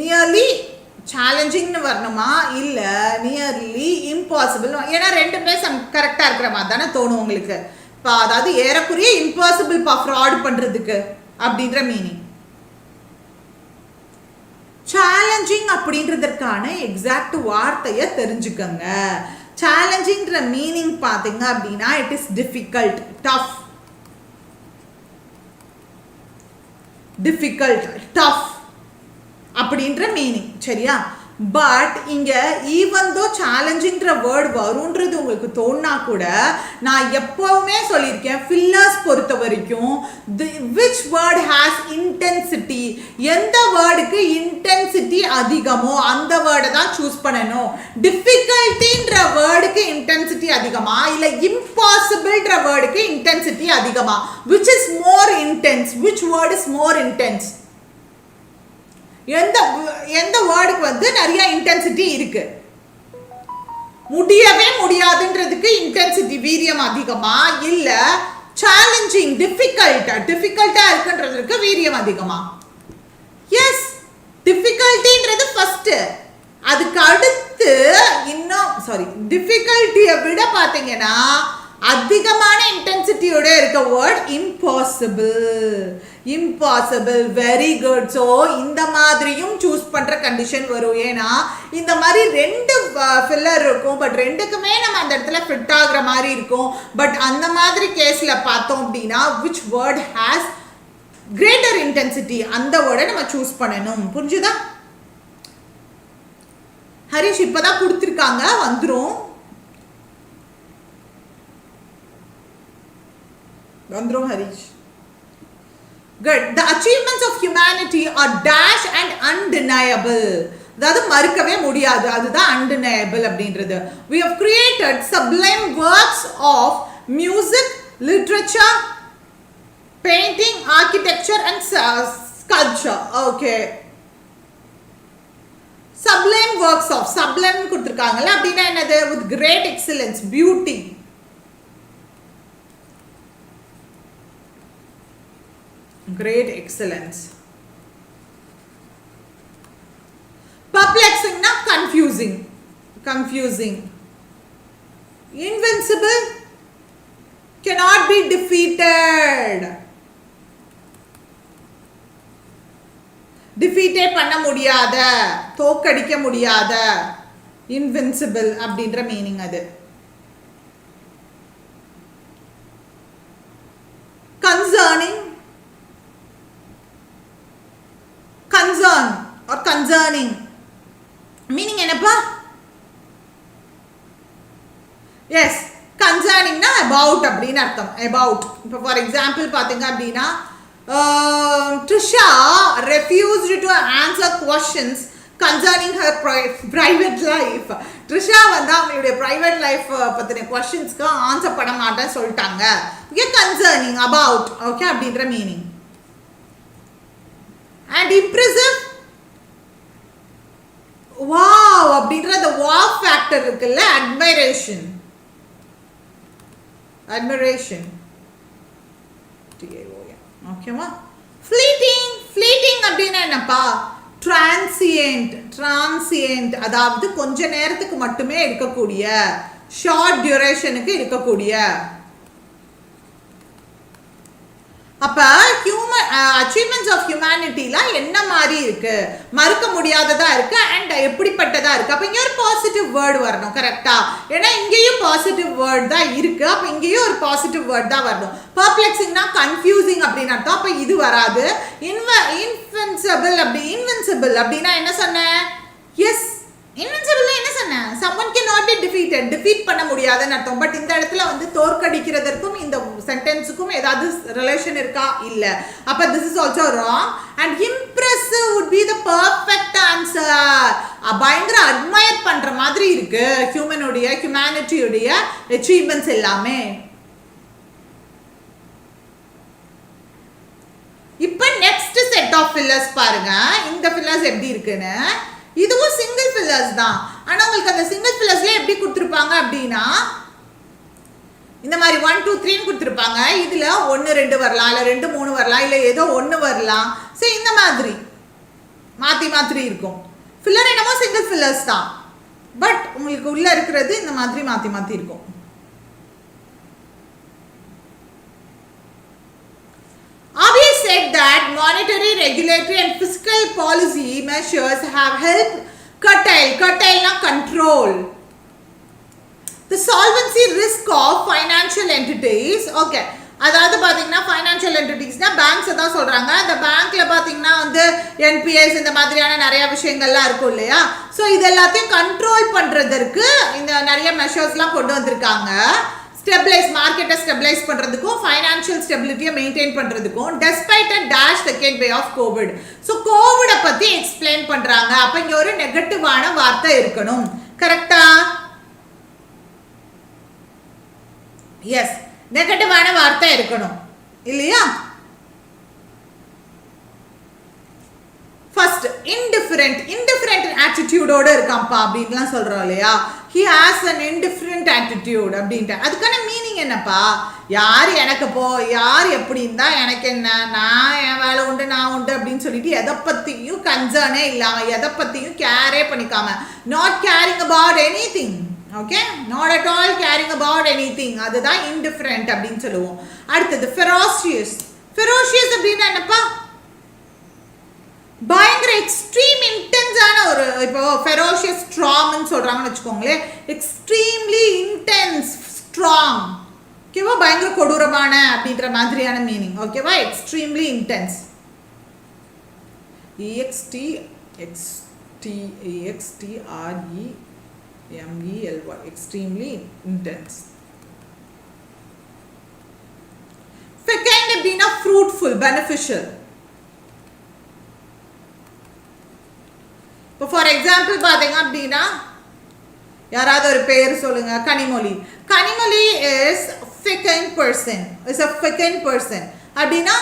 nearly challenging னு வரணுமா இல்ல nearly impossible ஏனா ரெண்டுமே கரெக்ட்டா இருக்கிற மாதிரி தான தோணும் உங்களுக்கு அதாவது ஏறக்குறைய impossible fraud பண்றதுக்கு அப்படிங்கற மீனிங் challenging அப்படின்றதற்கான எக்ஸாக்ட் வார்த்தையை தெரிஞ்சுக்கங்க challengingன்ற மீனிங் பாத்தீங்க அப்படினா it is difficult tough அப்படின்ற மீனிங் சரியா பட் இங்க even though challengingன்ற வேர்ட் வரும்ன்றது உங்களுக்கு தோணா கூட நான் எப்பவுமே சொல்லிருக்கேன் fillers பொறுத்த வரைக்கும் which word has intensity எந்த வேர்டுக்கு intensity அதிகமோ அந்த வேர்டை தான் சூஸ் பண்ணணும் difficultyன்ற வேர்டுக்கு intensity அதிகமா இல்ல impossibleன்ற வேர்டுக்கு intensity அதிகமா which is more intense which word is more intense எந்த வேர்டுக்கு வந்து நிறைய இன்டென்சிட்டி இருக்கு முடியவே முடியாதுன்றதுக்கு இன்டென்சிட்டி வீரியம் அதிகமா இல்ல சேலஞ்சிங் டிஃபிகல்ட்டா இருக்குன்றதுக்கு வீரியம் அதிகமா எஸ் டிஃபிகல்ட்டின்றது ஃபர்ஸ்ட் அதுக்கு அடுத்து இன்னும் டிஃபிகல்ட்டியை விட பாத்தீங்கன்னா அதிகமான இன்டென்சிட்டியோட இருக்க word impossible very good so இந்த மாதிரியும் சூஸ் பண்ற கண்டிஷன் வரும் ஏனா இந்த மாதிரி ரெண்டு ஃபில்லர் இருக்கும் பட் ரெண்டுக்குமே நம்ம அந்த இடத்துல ஃபிட் ஆகுற மாதிரி இருக்கும் பட் அந்த மாதிரி கேஸ்ல பார்த்தோம் அப்படினா which word has greater intensity அந்த வேர்டை நம்ம சூஸ் பண்ணனும் புரிஞ்சுதா ஹரிஷ் இப்பதான் கொடுத்திருக்காங்க வந்துரும் Harish. Good. The achievements of humanity are dash and undeniable. அதாவது மறுக்கவே முடியாது அதுதான் undeniable அப்படின்றது. We have created sublime works of music, literature, painting, architecture and sculpture. Okay. Sublime works of sublime கொடுத்திருக்காங்கல அப்படினா என்னது with great excellence, beauty. Great excellence. Perplexing na confusing. Invincible cannot be defeated. Defeated பண்ண முடியாத தோக்கடிக்க முடியாத invincible அப்படின்ற மீனிங் அது concern or concerning meaning என்னப்பா yes concerning na about அப்படின அர்த்தம் about இப்போ for example பாத்தீங்க அப்படினா Trisha refused to answer questions concerning her private life Trisha வந்து அவங்களுடைய private life பத்தின questions-க்கு ஆன்சர் பண்ண மாட்டேன்னு சொல்லிட்டாங்க okay concerning about okay அப்படிங்கற மீனிங் and impressive வாவ் அப்படின்ற அந்த வாவ் ஃபேக்டர் இருக்குல்ல, அட்மைரேஷன். ஓகேவா? ஃப்ளீட்டிங் அப்படின்னா என்னப்பா? டிரான்சியன்ட், அதாவது கொஞ்ச நேரத்துக்கு மட்டுமே இருக்கக்கூடிய, ஷார்ட் டியூரேஷனுக்கு இருக்கக்கூடிய. அப்ப அச்சீவ்மெண்ட்ஸ் ஆஃப் ஹியூமனிட்டில என்ன மாதிரி இருக்கு, மறுக்க முடியாததா இருக்கு அண்ட் எப்படிப்பட்டதா இருக்கு. அப்ப இங்க ஒரு பாசிட்டிவ் வேர்டு வரணும், கரெக்டா? ஏன்னா இங்கேயும் பாசிட்டிவ் வேர்டு தான் இருக்கு, அப்ப இங்கேயும் ஒரு பாசிட்டிவ் வேர்டு தான் வரணும். பர்ப்ளெக்சிங்னா கன்ஃபியூசிங் அப்படின்னு அர்த்தம், அப்ப இது வராது. இன்வின்சிபிள் அப்படின்னா என்ன சொன்னேன்? எஸ், இன்வின்சிபிள் என்ன சொன்னேன்? someone cannot be defeated, defeat பண்ண முடியாதுன்னு அர்த்தம். பட் இந்த இடத்துல வந்து தோற்கடிக்கிறதற்கும் இந்த சென்டென்ஸுக்கும் ஏதாவது ரிலேஷன் இருக்கா? இல்ல. அப்ப this is also wrong. And impressive would be the perfect answer. பயங்கர அட்மையர் பண்ற மாதிரி இருக்கு ஹியூமனிட்டியுடைய அச்சீவ்மெண்ட்ஸ் எல்லாமே. இப்ப நெக்ஸ்ட் செட் ஆஃப் ஃபில்லர்ஸ் பாருங்க. இந்த ஃபில்லர்ஸ் எப்படி இருக்குன்னு. இதுவும் சிங்கிள் ஃபில்லர்ஸ் தான். ஆனா உங்களுக்கு அந்த சிங்கிள் ஃபில்லர்ஸ்ல எப்படி கொடுத்திருப்பாங்க அப்படின்னா இந்த மாதிரி 1 2 3 கொடுத்திருப்பாங்க. இதுல 1 2 வரலாம், இல்ல 2 3 வரலாம், இல்ல ஏதோ 1 வரலாம். சரி, இந்த மாதிரி மாத்தி இருக்கும். ஃபில்லர் என்னமோ சிங்கிள் ஃபில்லர்ஸ் தான், பட் உங்களுக்கு உள்ள இருக்கிறது இந்த மாதிரி மாத்தி இருக்கும். RBI said that monetary, regulatory and fiscal policy measures have helped curtail control the solvency risk of financial entities. Okay, அதாவது பாத்தீங்கன்னா ஃபைனான்சியல் என்டிட்டிஸ்னா பேங்க்ஸ் தான் சொல்றாங்க. அந்த பேங்க்ல பாத்தீங்கன்னா வந்து என்பிஎஸ் இந்த மாதிரியான நிறைய விஷயங்கள்லாம் இருக்கும் இல்லையா? ஸோ இது எல்லாத்தையும் கண்ட்ரோல் பண்றதற்கு இந்த நிறைய மெஷர்ஸ்லாம் கொண்டு வந்திருக்காங்க. மார்க்கெட்டை ஸ்டெபிலைஸ் பண்றதுக்கும் ஃபைனான்சியல் ஸ்டெபிலிட்டியை மெயின்டைன் பண்றதுக்கும் despite a dash second wave of Covid. So கோவிடை பத்தி எக்ஸ்பிளைன் பண்றாங்க. அப்ப இங்க ஒரு நெகட்டிவான வார்த்தை இருக்கணும், கரெக்டா? எஸ், நெகட்டிவான வார்த்தை இருக்கணும் இல்லையா? ஃபர்ஸ்ட் indifferent ஆட்டிடியூடோட இருக்கான்ப்பா அப்படின்லாம் சொல்றோம் இல்லையா? he has an indifferent attitude அப்படின்ட்டு. அதுக்கான மீனிங் என்னப்பா? யார் எனக்கு யார் எப்படி இருந்தா எனக்கு என்ன, நான் என் வேலை உண்டு நான் உண்டு அப்படின்னு சொல்லிட்டு எதை பத்தியும் கன்சர்னே இல்லாம, எதை பத்தியும் கேரே பண்ணிக்காம, not caring about anything. Okay, not at all caring about anything. அதுதான் indifferent அப்படின்னு சொல்லுவோம். அடுத்தது ferocious அப்படின்னா என்னப்பா? பயங்கர எக்ஸ்ட்ரீம் இன்டென்ஸான ஒரு, இப்போ ஃபெரோஷியஸ் ஸ்ட்ராங்னு சொல்றாங்கன்னு வச்சுக்கோங்களேன். எக்ஸ்ட்ரீம்லி இன்டென்ஸ் ஸ்ட்ராங், ஓகேவா? பயங்கர கொடூரமான அப்படின்ற மாதிரியான மீனிங், ஓகேவா? Extremely intense, EXTREMELY, extremely intense. Fecund அப்படின்னா ஃப்ரூட்ஃபுல், பெனிஃபிஷியல். ஃபார் எக்ஸாம்பிள் பாத்தீங்க அப்படின்னா யாராவது ஒரு பேர் சொல்லுங்க. கனிமொழி இஸ் ஃபெகண்ட் பர்சன் அப்படின்னா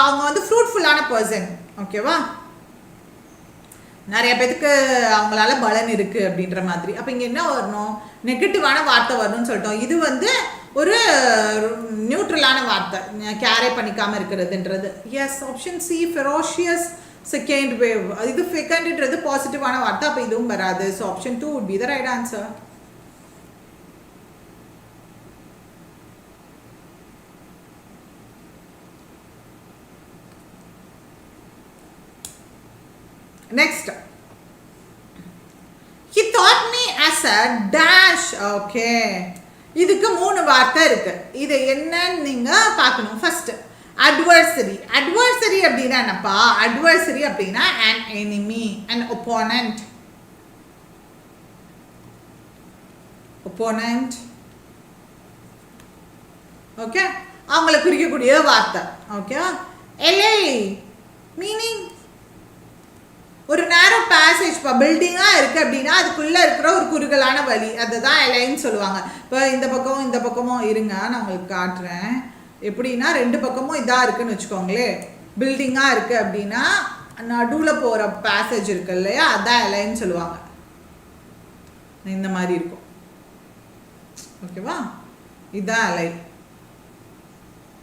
அவங்க வந்து ஃப்ரூட்ஃபுல்லான பர்சன், ஓகேவா? நிறைய பேருக்கு அவங்களால பலன் இருக்கு அப்படின்ற மாதிரி. அப்ப இங்க என்ன வரணும்? நெகட்டிவான வார்த்தை வரணும்னு சொல்லிட்டோம். இது வந்து ஒரு நியூட்ரலான வார்த்தை, கேரே பண்ணிக்காம இருக்கிறதுன்றது. Yes, option C, ferocious second wave. இது ஃபெகண்ட்ன்றது பாசிட்டிவான வார்த்தை, அப்ப இதுவும் வராது. So option 2 would be the right answer. Next, he taught me as a dash. Okay, இதுக்கு 3 வார்த்தை இருக்கு. இது என்னன்னு நீங்க பார்க்கணும். ஃபர்ஸ்ட் adversary அப்படின்னா என்னப்பா? adversary அப்படின்னா an enemy, an opponent. Okay, அவங்கள குறிக்கக்கூடிய வார்த்தை, ஓகே? LA மீனிங் ஒரு நேரோ பேசேஜ், பில்டிங்கா இருக்கு அப்படின்னா அதுக்குள்ள இருக்கிற ஒரு குறுகலான வழி, அதுதான் எலைன்னு சொல்லுவாங்க. இப்போ இந்த பக்கமும் இருங்க, நான் உங்களுக்கு காட்டுறேன். எப்படின்னா 2 பக்கமும் இதா இருக்குன்னு வச்சுக்கோங்களேன். பில்டிங்கா இருக்கு அப்படின்னா நடுவில் போகிற பேசேஜ் இருக்கு இல்லையா, அதான் அலைன்னு சொல்லுவாங்க. இந்த மாதிரி இருக்கும். ஓகேவா, இதுதான் அலை.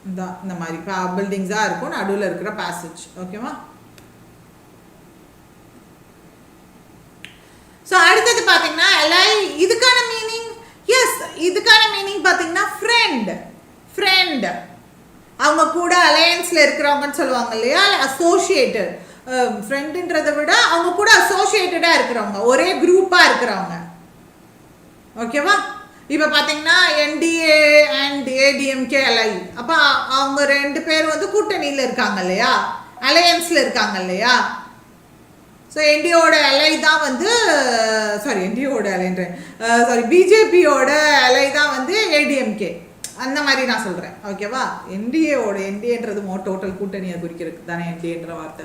இந்த மாதிரி பில்டிங்ஸாக இருக்கும், நடுவில் இருக்கிற பேசேஜ். ஓகேவா. ஸோ அடுத்தது பார்த்தீங்கன்னா அலை. இதுக்கான மீனிங், எஸ், இதுக்கான மீனிங் பார்த்தீங்கன்னா ஃப்ரெண்ட். அவங்க கூட அலையன்ஸில் இருக்கிறவங்கன்னு சொல்லுவாங்க இல்லையா, அசோசியேட்டட். ஃப்ரெண்டுன்றதை விட அவங்க கூட அசோசியேட்டடாக இருக்கிறவங்க, ஒரே குரூப்பாக இருக்கிறவங்க. ஓகேவா. இப்போ பார்த்தீங்கன்னா என்டிஏ அண்ட் ஏடிஎம்கே அலை. அப்போ அவங்க 2 பேர் வந்து கூட்டணியில் இருக்காங்க இல்லையா, அலையன்ஸில் இருக்காங்க இல்லையா. ஸோ என்டிஏவோட அலை தான் வந்து பிஜேபியோட அலை தான் வந்து ஏடிஎம்கே, அந்த மாதிரி நான் சொல்கிறேன். ஓகேவா. என்டிஏன்றது டோட்டல் கூட்டணியை குறிக்கிறதுக்கு தானே என்டிஏன்ற வார்த்தை.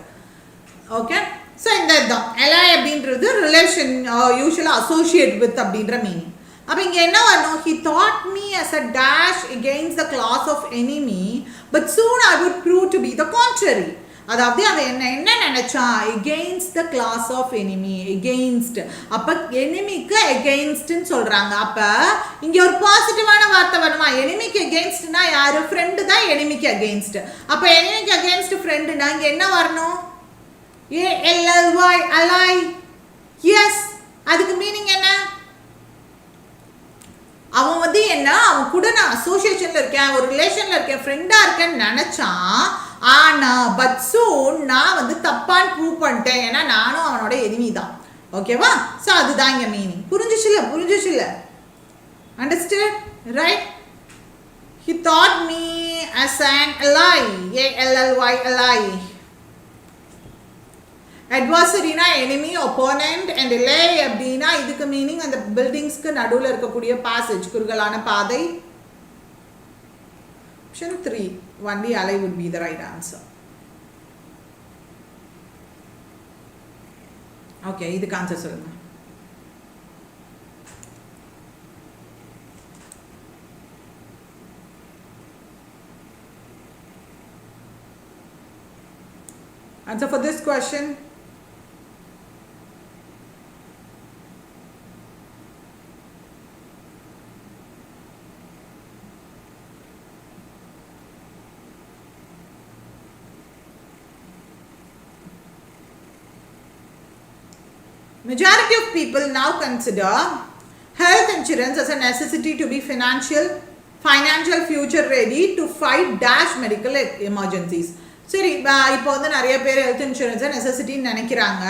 ஓகே. ஸோ இந்த இதுதான் அலை அப்படின்றது ரிலேஷன், யூஸ்வலாக அசோசியேட் வித் அப்படின்ற மீனிங். அப்போ இங்கே என்ன வரணும், he thought me as a dash against the class of enemy but soon I would prove to be the contrary. அதாவது அவன் என்ன நினைச்சான், against the class of enemy, against. அப்போ எனிமிக்கு againstன்னு சொல்கிறாங்க. அப்போ இங்கே ஒரு பாசிட்டிவான வார்த்தை வருமா, எனிமிக்கு againstனா யார், ஃப்ரெண்டு தான் எனிமிக்கு against. அப்போ எனிமிக்கு against ஃப்ரெண்டுனா இங்கே என்ன வரணும், ALLY, ally. எஸ், அதுக்கு மீனிங் என்ன, அவன் வந்து என்ன, அவன் கூட நான் அசோசியேஷன்ல இருக்கேன், ஒரு ரிலேஷன்ல இருக்கேன், ஃப்ரெண்டா இருக்கேன்னு நினைச்சான். ஆனா பட் சூன் நான் வந்து தப்பான்னு ப்ரூவ் பண்ணிட்டேன், ஏன்னா நானும் அவனோட எனிமி தான். ஓகேவா. ஸோ அதுதான் இங்க meaning. புரிஞ்சிச்சுல, understand, right. He thought me as an ally, ALLY, ally. அட்வர்சரினா enemy, opponent. And லே அப்படின்னா இதுக்கு மீனிங் அந்த பில்டிங்ஸ்க்கு நடுவில் இருக்கக்கூடிய பாசேஜ், குறுகலான பாதை. Option 3, only ally would be the right answer. Okay, இதுக்கு ஆன்சர் சொல்லுங்க. Answer for this question. Majority of people now consider health insurance as a necessity to be financial future ready to fight dash medical emergencies. சரி, இப்போ வந்து நிறைய பேர் ஹெல்த் இன்சூரன்ஸை நெசசிட்டின்னு நினைக்கிறாங்க.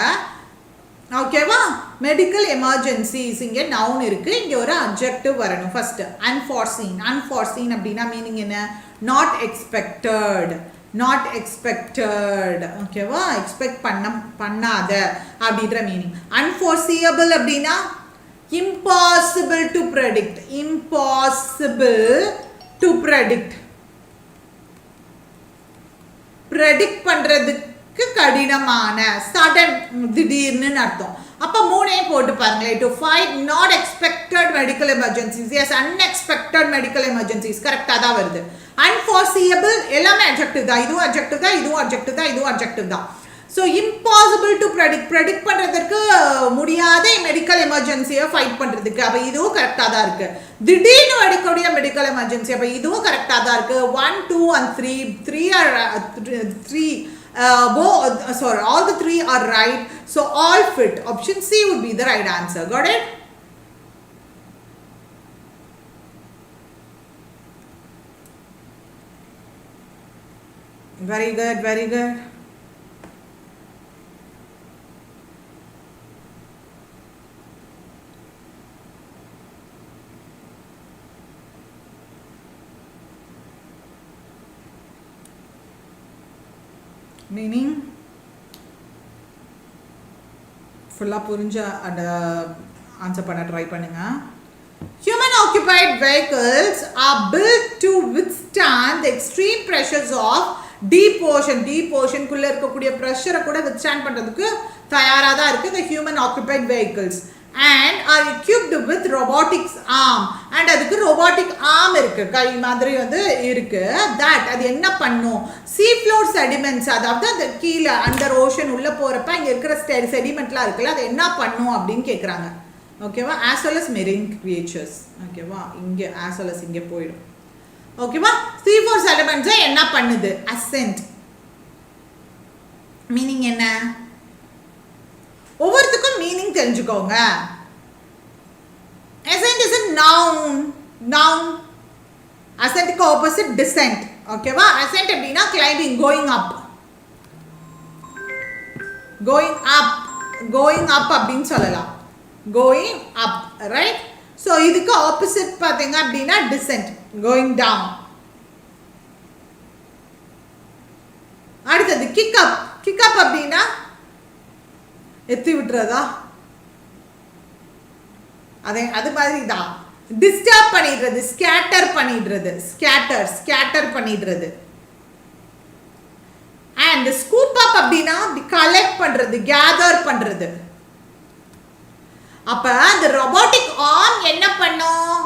ஓகேவா. மெடிக்கல் எமர்ஜென்சிஸ் இங்கே நவுன் இருக்கு, இங்கே ஒரு அப்ஜெக்டிவ் வரணும். ஃபர்ஸ்ட் அன்ஃபார்சீன் அப்படின்னா மீனிங் என்ன, நாட் எக்ஸ்பெக்டட். ஓகேவா. எக்ஸ்பெக்ட் பண்ணாத அப்படின்ற மீனிங். அன்ஃபார்சியபிள் அப்படின்னா இம்பாசிபிள் டு ப்ரெடிக்ட். ப்ரெடிக்ட் பண்றதுக்கு கடினமான, சடன், திடீர்னு அர்த்தம். அப்போ 3 போட்டு பாருங்களேன். To fight not expected medical emergencies, yes, unexpected medical emergencies கரெக்டாக தான் வருது. அன்ஃபார்சியபிள் எல்லாமே அட்ஜெக்டிவ் தான், இதுவும் அட்ஜெக்டிவ் தான், இதுவும் அட்ஜெக்டிவ் தான். ஸோ இம்பாசிபிள் டு ப்ரெடிக்ட் பண்ணுறதுக்கு முடியாத மெடிக்கல் எமர்ஜென்சியை ஃபைட் பண்ணுறதுக்கு, அப்போ இதுவும் கரெக்டாக தான் இருக்குது. திடீர்னு எடுக்கக்கூடிய மெடிக்கல் எமர்ஜென்சி, அப்போ இதுவும் கரெக்டாக தான் இருக்குது. 1, 2 and 3 are 3. All the 3 are right. So all fit. Option C would be the right answer. Got it? Very good. Meaning ஃபுல்லாக புரிஞ்ச அந்த ஆன்சர் பண்ண ட்ரை பண்ணுங்க. Human occupied vehicles are built to withstand the extreme pressures of deep ocean குள்ள இருக்கக்கூடிய ப்ரெஷரை கூட withstand பண்ணுறதுக்கு தயாராக தான் இருக்குது இந்த human occupied vehicles. and are equipped with robotics arm and அதுக்கு robotic arm இருக்கு கை மாதிரி வந்து இருக்கு that அது என்ன பண்ணும் sea floor sediments அதாவது அந்த கீழ under ocean உள்ள போறப்ப இங்க இருக்கிற செடிமெண்ட்லாம் இருக்குல அது என்ன பண்ணும் அப்படினு கேக்குறாங்க ஓகேவா as well as marine creatures ஓகேவா இங்க as well as இங்க போய்டும் ஓகேவா sea floor sediments என்ன பண்ணுது ascent மீனிங் என்ன ஒவ்வொருத்துக்கும் மீனிங் தெரிஞ்சுக்கோங்க ascent is a noun ascent க்கு opposite descent ஓகேவா ascent அப்படினா climbing going up அப்படினு சொல்லலாம் going up right so இதுக்கு opposite பாத்தீங்க அப்படினா descent going down அடுத்தது kick up அப்படினா எத்தி விட்டுறதா அது மாதிரி தான் டிஸ்டர்ப் பண்ணிடுறது ஸ்கேட்டர் பண்ணிடுறது and scoop up அப்படினா கலெக்ட் பண்றது கேதர் பண்றது அப்ப அந்த robotic arm என்ன பண்ணும்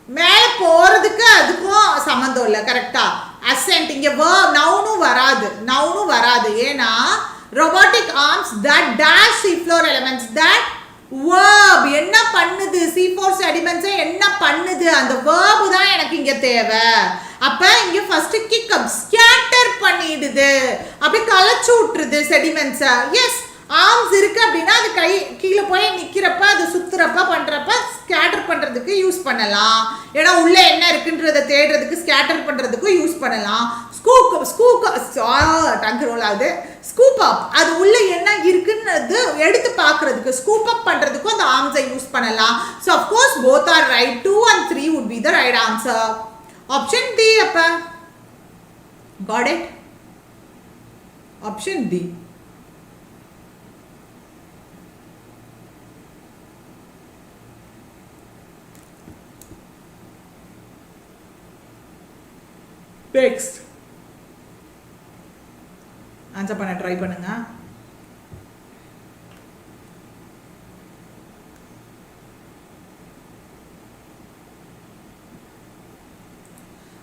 மேல போறதுக்கு அதுக்கும் சம்பந்தம் இல்ல கரெக்ட்டா ascent இங்க verb நவுனும் வராது ஏனா robotic arms that dash sea floor elements that verb என்ன பண்ணுது sea floor sediments என்ன பண்ணுது அந்த verb தான் எனக்கு இங்க தேவை அப்ப இங்க first kick up scatter பண்ணிடுது அப்படியே கலச்சு விட்டுருது sediments yes arms இருக்கு அப்படினா அது கை கீழ போய் நிக்கிறப்ப அது சுத்துறப்ப பண்றப்ப ஸ்கேட்டர் பண்றதுக்கு யூஸ் பண்ணலாம் ஏனா உள்ள என்ன இருக்குன்றத தேடுறதுக்கு ஸ்கேட்டர் பண்றதுக்கு யூஸ் பண்ணலாம் ஸ்கூப் அப் அது உள்ள என்ன இருக்குன்னு எடுத்து பார்க்கிறதுக்கு ஸ்கூப் அப் பண்றதுக்கு அந்த ஆர்ம்ஸை யூஸ் பண்ணலாம் so of course both are right 2 and 3 would be the right answer option D அப்ப got it option D next answer பண்ண ட்ரை பண்ணுங்க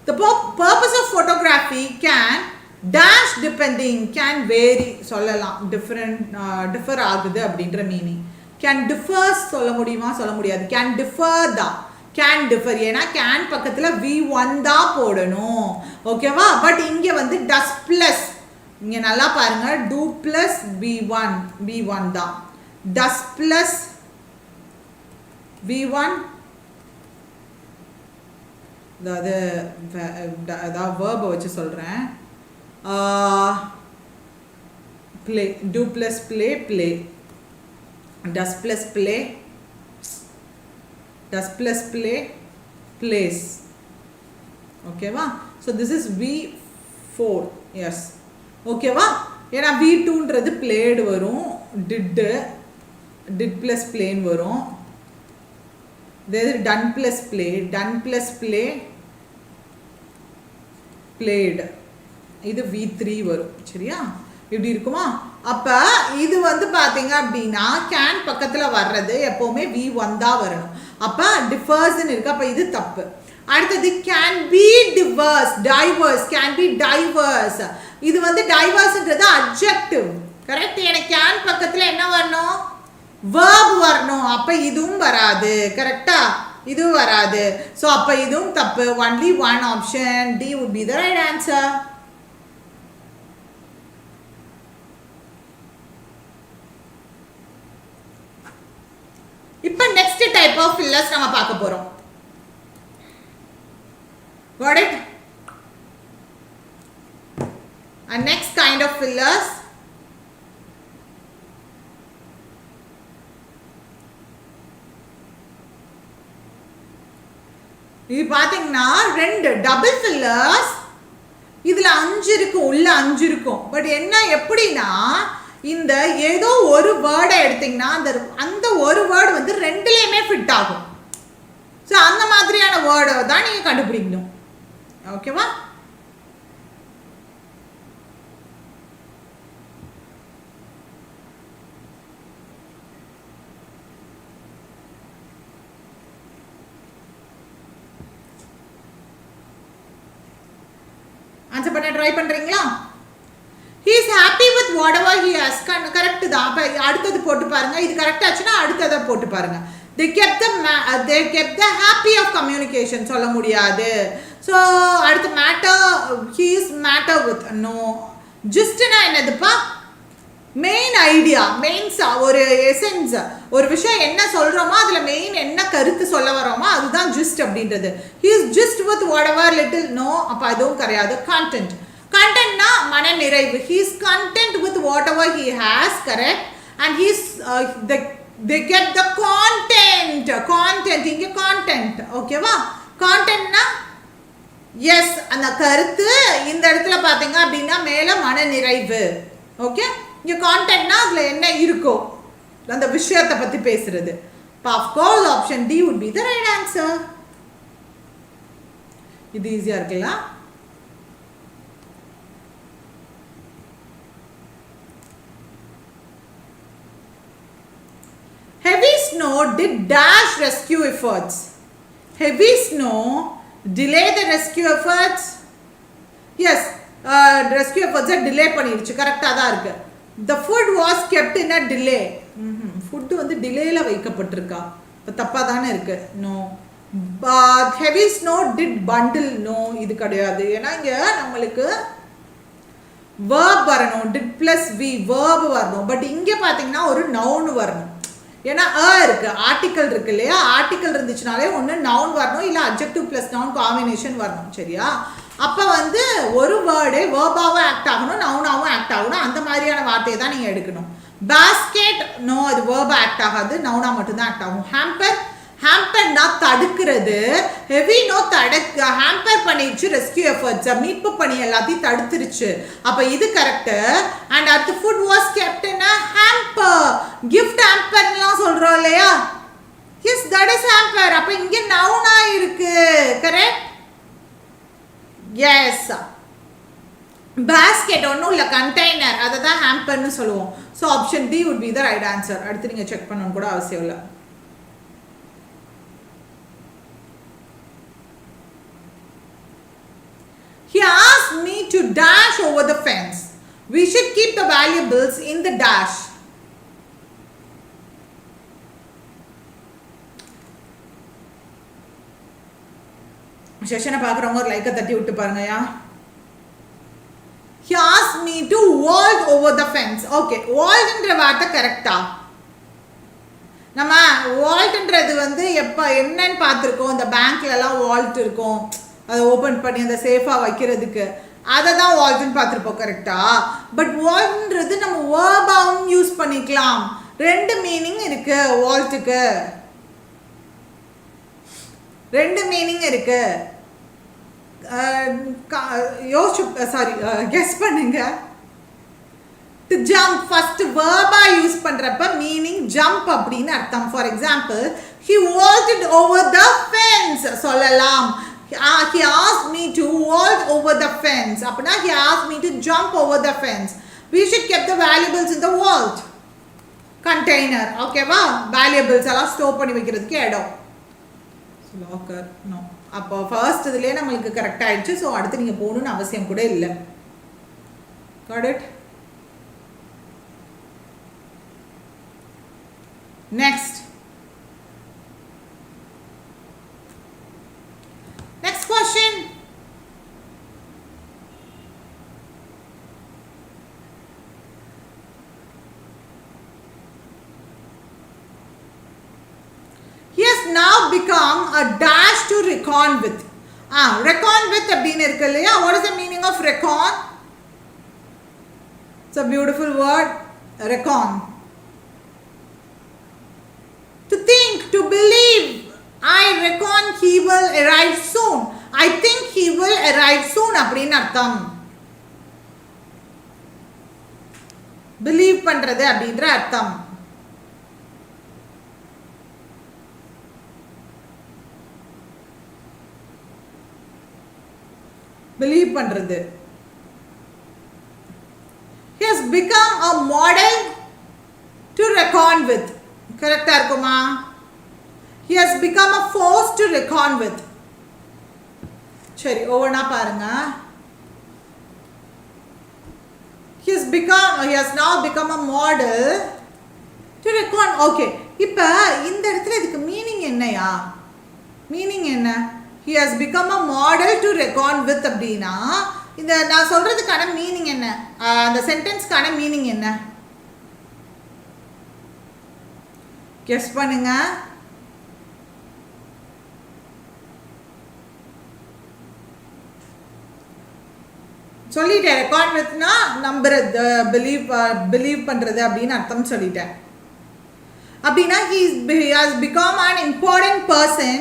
the purpose of photography can dash depending can vary சொல்லலாம் differ ஆகுது அப்படிங்கற மீனிங் can differ சொல்ல முடியாது can differ ஏனா can பக்கத்துல v1 தான் போடணும் ஓகேவா பட் இங்க வந்து does plus இங்க நல்லா பாருங்க do plus v1 தான் does plus v1 அதாவது verb வச்சு சொல்றேன் play do plus play does plus play plays ஓகேவா so this is v4 yes ஓகேவா ஏனா v2ன்றது played வரும் did plus play வரும் there is done plus play played இது v3 வரும் சரியா இப்படி இருக்குமா அப்ப இது வந்து பாத்தீங்க அப்படினா can பக்கத்துல வர்றது எப்பவுமே v1 தான் வரணும் அப்ப differs ன்னு இருக்கு அப்ப இது தப்பு அடுத்து can be diverse இது வந்து diverseன்றது adjective கரெக்ட் எனக்கு can பக்கத்துல என்ன வரணும் verb வரணும் அப்ப இதுவும் வராது கரெக்ட்டா இதுவும் வராது சோ அப்ப இதுவும் தப்பு only one option D would be the right answer இப்ப next type of fillers நம்ம பார்க்க போறோம் got it and next kind of fillers இது பாத்தீங்கன்னா ரெண்டு டபுள் ஃபில்லர்ஸ் இதுல 5 இருக்கும் உள்ள 5 இருக்கும் பட் என்ன எப்படினா இந்த ஏதோ ஒரு வேர்டை எடுத்தீங்கன்னா அந்த ஒரு வேர்ட் வந்து ரெண்டுலயுமே ஃபிட் ஆகும் சோ அந்த மாதிரியான வேர்டை தான் நீங்க கண்டுபிடிக்கணும் ஓகேவா ஆன்சர் பண்ண ட்ரை பண்றீங்களா? he is happy with whatever he has. Correct தான். அப்ப அடுத்தது போட்டு பாருங்க. இது கரெக்ட் ஆச்சுனா அடுத்தத போட்டு பாருங்க. they kept the happy of communication சொல்ல முடியாது. so அடுத்து matter, he is matter with, no. just னா என்னதுப்பா? மெயின் ஐடியா, மெயின்ஸ், ஒரு எசன்ஸ், ஒரு விஷயம் என்ன சொல்றோமோ அதுல மெயின் என்ன கருத்து சொல்ல வரோமோ அதுதான் ஜிஸ்ட் அப்படின்றது. he is just with whatever little, no. அப்ப அதுவும் கிடையாது. content, contentனா மன நிறைவு. he is content with whatever he has, correct. and he is they get the content இங்க content, ஓகேவா? contentனா எஸ், அந்த கருத்து. இந்த இடத்துல பாத்தீங்க அப்படின்னா மேல மன நிறைவு, ஓகே. இங்க contentனா அதுல என்ன இருக்கோ அந்த விஷயத்தை பத்தி பேசுறது. of course option D would be the right answer. இது ஈஸியா இருக்குல்ல? heavy snow did dash rescue efforts. heavy snow delay the rescue efforts. yes, rescue efforts delay பண்ணிருச்சு. கரெக்ட்டா தான் இருக்கு. the food was kept in a delay. food வந்து டிலேல வைக்கப்பட்டிருக்கா? அப்ப தப்பா தானே இருக்கு. no. but heavy snow did bundle, no. இது கிடையாது. ஏன்னா இங்க நமக்கு verb வரணும். did plus v verb வரணும். பட் இங்க பாத்தீங்கன்னா ஒரு noun வரணும். ஏன்னா இருக்கு, ஆர்டிகல் இருக்கு இல்லையா? ஆர்டிகல் இருந்துச்சுனாலே ஒன்று நவுன் வரணும், இல்லை அட்ஜெக்டிவ் ப்ளஸ் நவுன் காம்பினேஷன் வரணும், சரியா? அப்போ வந்து ஒரு வேர்டே வேர்பாகவும் ஆக்ட் ஆகணும், நவுனாகவும் ஆக்ட் ஆகணும். அந்த மாதிரியான வார்த்தையை தான் நீங்கள் எடுக்கணும். பாஸ்கெட், நோ, அது வேர்பா ஆக்ட் ஆகாது, நவுனா மட்டும்தான் ஆக்ட் ஆகும். ஹேம்பர், ஹேம்பர்னா தடுக்கிறது. ஹெவினோ ஹேம்பர் பண்ணிடுச்சு ரெஸ்கியூ எஃபர்ட்ஸ், மீட்பு பணி எல்லாத்தையும் தடுத்துருச்சு. அப்ப இது கரெக்ட். அண்ட் அடுத்து food was kept in a hamper. gift hamperலாம் சொல்றோம் இல்லையா? yes, that is hamper. அப்ப இங்க நவுனா இருக்கு, கரெக்ட்? yes. basket ஒன்னும் இல்ல, கண்டெய்னர், அதை தான் ஹேம்பர்னு சொல்லுவோம். So option D would be the right answer. அடுத்து நீங்க செக் பண்ணணும் கூட அவசியம் இல்லை. He asked me to dash over the fence. We should keep the valuables in the dash. செஷனை பார்க்குறவங்க ஒரு லைக்கை தட்டி விட்டு பாருங்கயா. He asked me to vault over the fence. Okay, vaultன்ற வார்த்தை கரெக்டா? நம்ம வால்ட்ன்றது வந்து எப்போ என்னன்னு பார்த்துருக்கோம். இந்த பேங்க்ல எல்லாம் வால்ட் இருக்கும், அதை ஓப்பன் பண்ணி அந்த சேஃபாக வைக்கிறதுக்கு, அதை தான் வால்ட்னு பார்த்துருப்போம், கரெக்டா? பட் வால்ட்ன்றது நம்ம வேர்பாவும் யூஸ் பண்ணிக்கலாம். ரெண்டு மீனிங் இருக்கு வால்ட்டுக்கு, ரெண்டு மீனிங் இருக்கு. யோசிச்சு சாரி கெஸ் பண்ணுங்க. டு ஜம்ப் ஃபர்ஸ்ட் வேர்பா யூஸ் பண்றப்ப மீனிங் ஜம்ப் அப்படின்னு அர்த்தம். For example, he vaulted over the fence சொல்லலாம். he asked me to vault over the fence. அப்பனா he asked me to jump over the fence. We should keep the valuables in the vault. Container, ஓகேவா? valuables எல்லாம் ஸ்டோர் பண்ணி வைக்கிறதுக்கு இடம். locker, no. அப்போ ஃபர்ஸ்ட் இதுலயே நமக்கு கரெக்ட் ஆயிடுச்சு. ஸோ அடுத்து நீங்க போகணும்னு அவசியம் கூட இல்லை. got it? next question. He has now become a dash to reckon with. Reckon with அப்படின்னு இருக்கு இல்லையா? What is the meaning of reckon? It's a beautiful word, reckon. To think, to believe. I reckon he will arrive soon. I think he will arrive soon அப்படின்னு அர்த்தம். பிலீவ் பண்றது அப்படின்ற அர்த்தம். பிலீவ் பண்றது. He has become a model to reckon with. கரெக்டா இருக்குமா? He has become a force to reckon with. சரி, ஒவ்வொன்றா பாருங்க. he has now become a model to reckon. Okay, இப்போ இந்த இடத்துல இதுக்கு மீனிங் என்னையா? மீனிங் என்ன? he has become a model to reckon with அப்படின்னா இந்த நான் சொல்றதுக்கான மீனிங் என்ன? அந்த சென்டென்ஸ்க்கான மீனிங் என்ன? கெஸ் பண்ணுங்க. சொல்லிட்டேன். ரெக்கார்ட் வித்னா நம்புறது, பிலீவ் பண்றது அப்படின்னு அர்த்தம் சொல்லிட்டேன். அப்படின்னா he has become an important person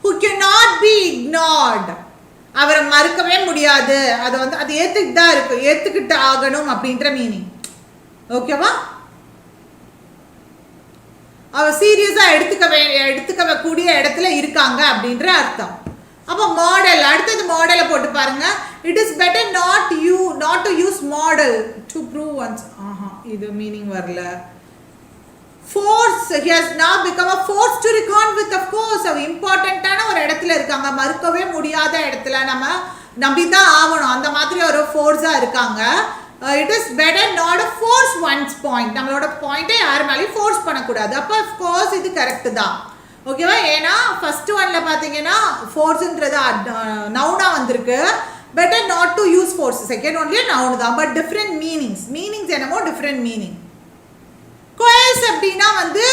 who cannot be ignored. அவரை மறுக்கவே முடியாது. அது வந்து அது ஏத்துக்கிட்டு ஆகணும் அப்படின்ற மீனிங். ஓகேவா? அவர் சீரியஸா எடுத்துக்க கூடிய இடத்துல இருக்காங்க அப்படின்ற அர்த்தம். அப்போ மாடல், அடுத்தது மாடலை போட்டு பாருங்க. It is better not to use model to prove once. இது மீனிங் வரல. Force, he has now become a force to reckon with. of course அது இம்பார்ட்டன்ட்டான ஒரு இடத்துல இருக்காங்க, மறுக்கவே முடியாத இடத்துல நம்ம நம்பிதான் ஆகணும், அந்த மாதிரி ஒரு ஃபோர்ஸா இருக்காங்க. It is better not a force once point. நம்மளோட பாயிண்ட்டை யார் மேலேயும் ஃபோர்ஸ் பண்ணக்கூடாது. அப்போ அஃப்கோர்ஸ் இது கரெக்டு தான். ஓகேவா? ஏன்னா ஃபர்ஸ்ட் ஒன்ல பார்த்தீங்கன்னா ஃபோர்ஸ்ன்றது நவுனா வந்திருக்கு. Better not to use force. Second ஒன்லயே நவுன் தான், பட் டிஃப்ரெண்ட் மீனிங்ஸ் என்னமோ டிஃப்ரெண்ட் மீனிங். coerce அப்படின்னா வந்து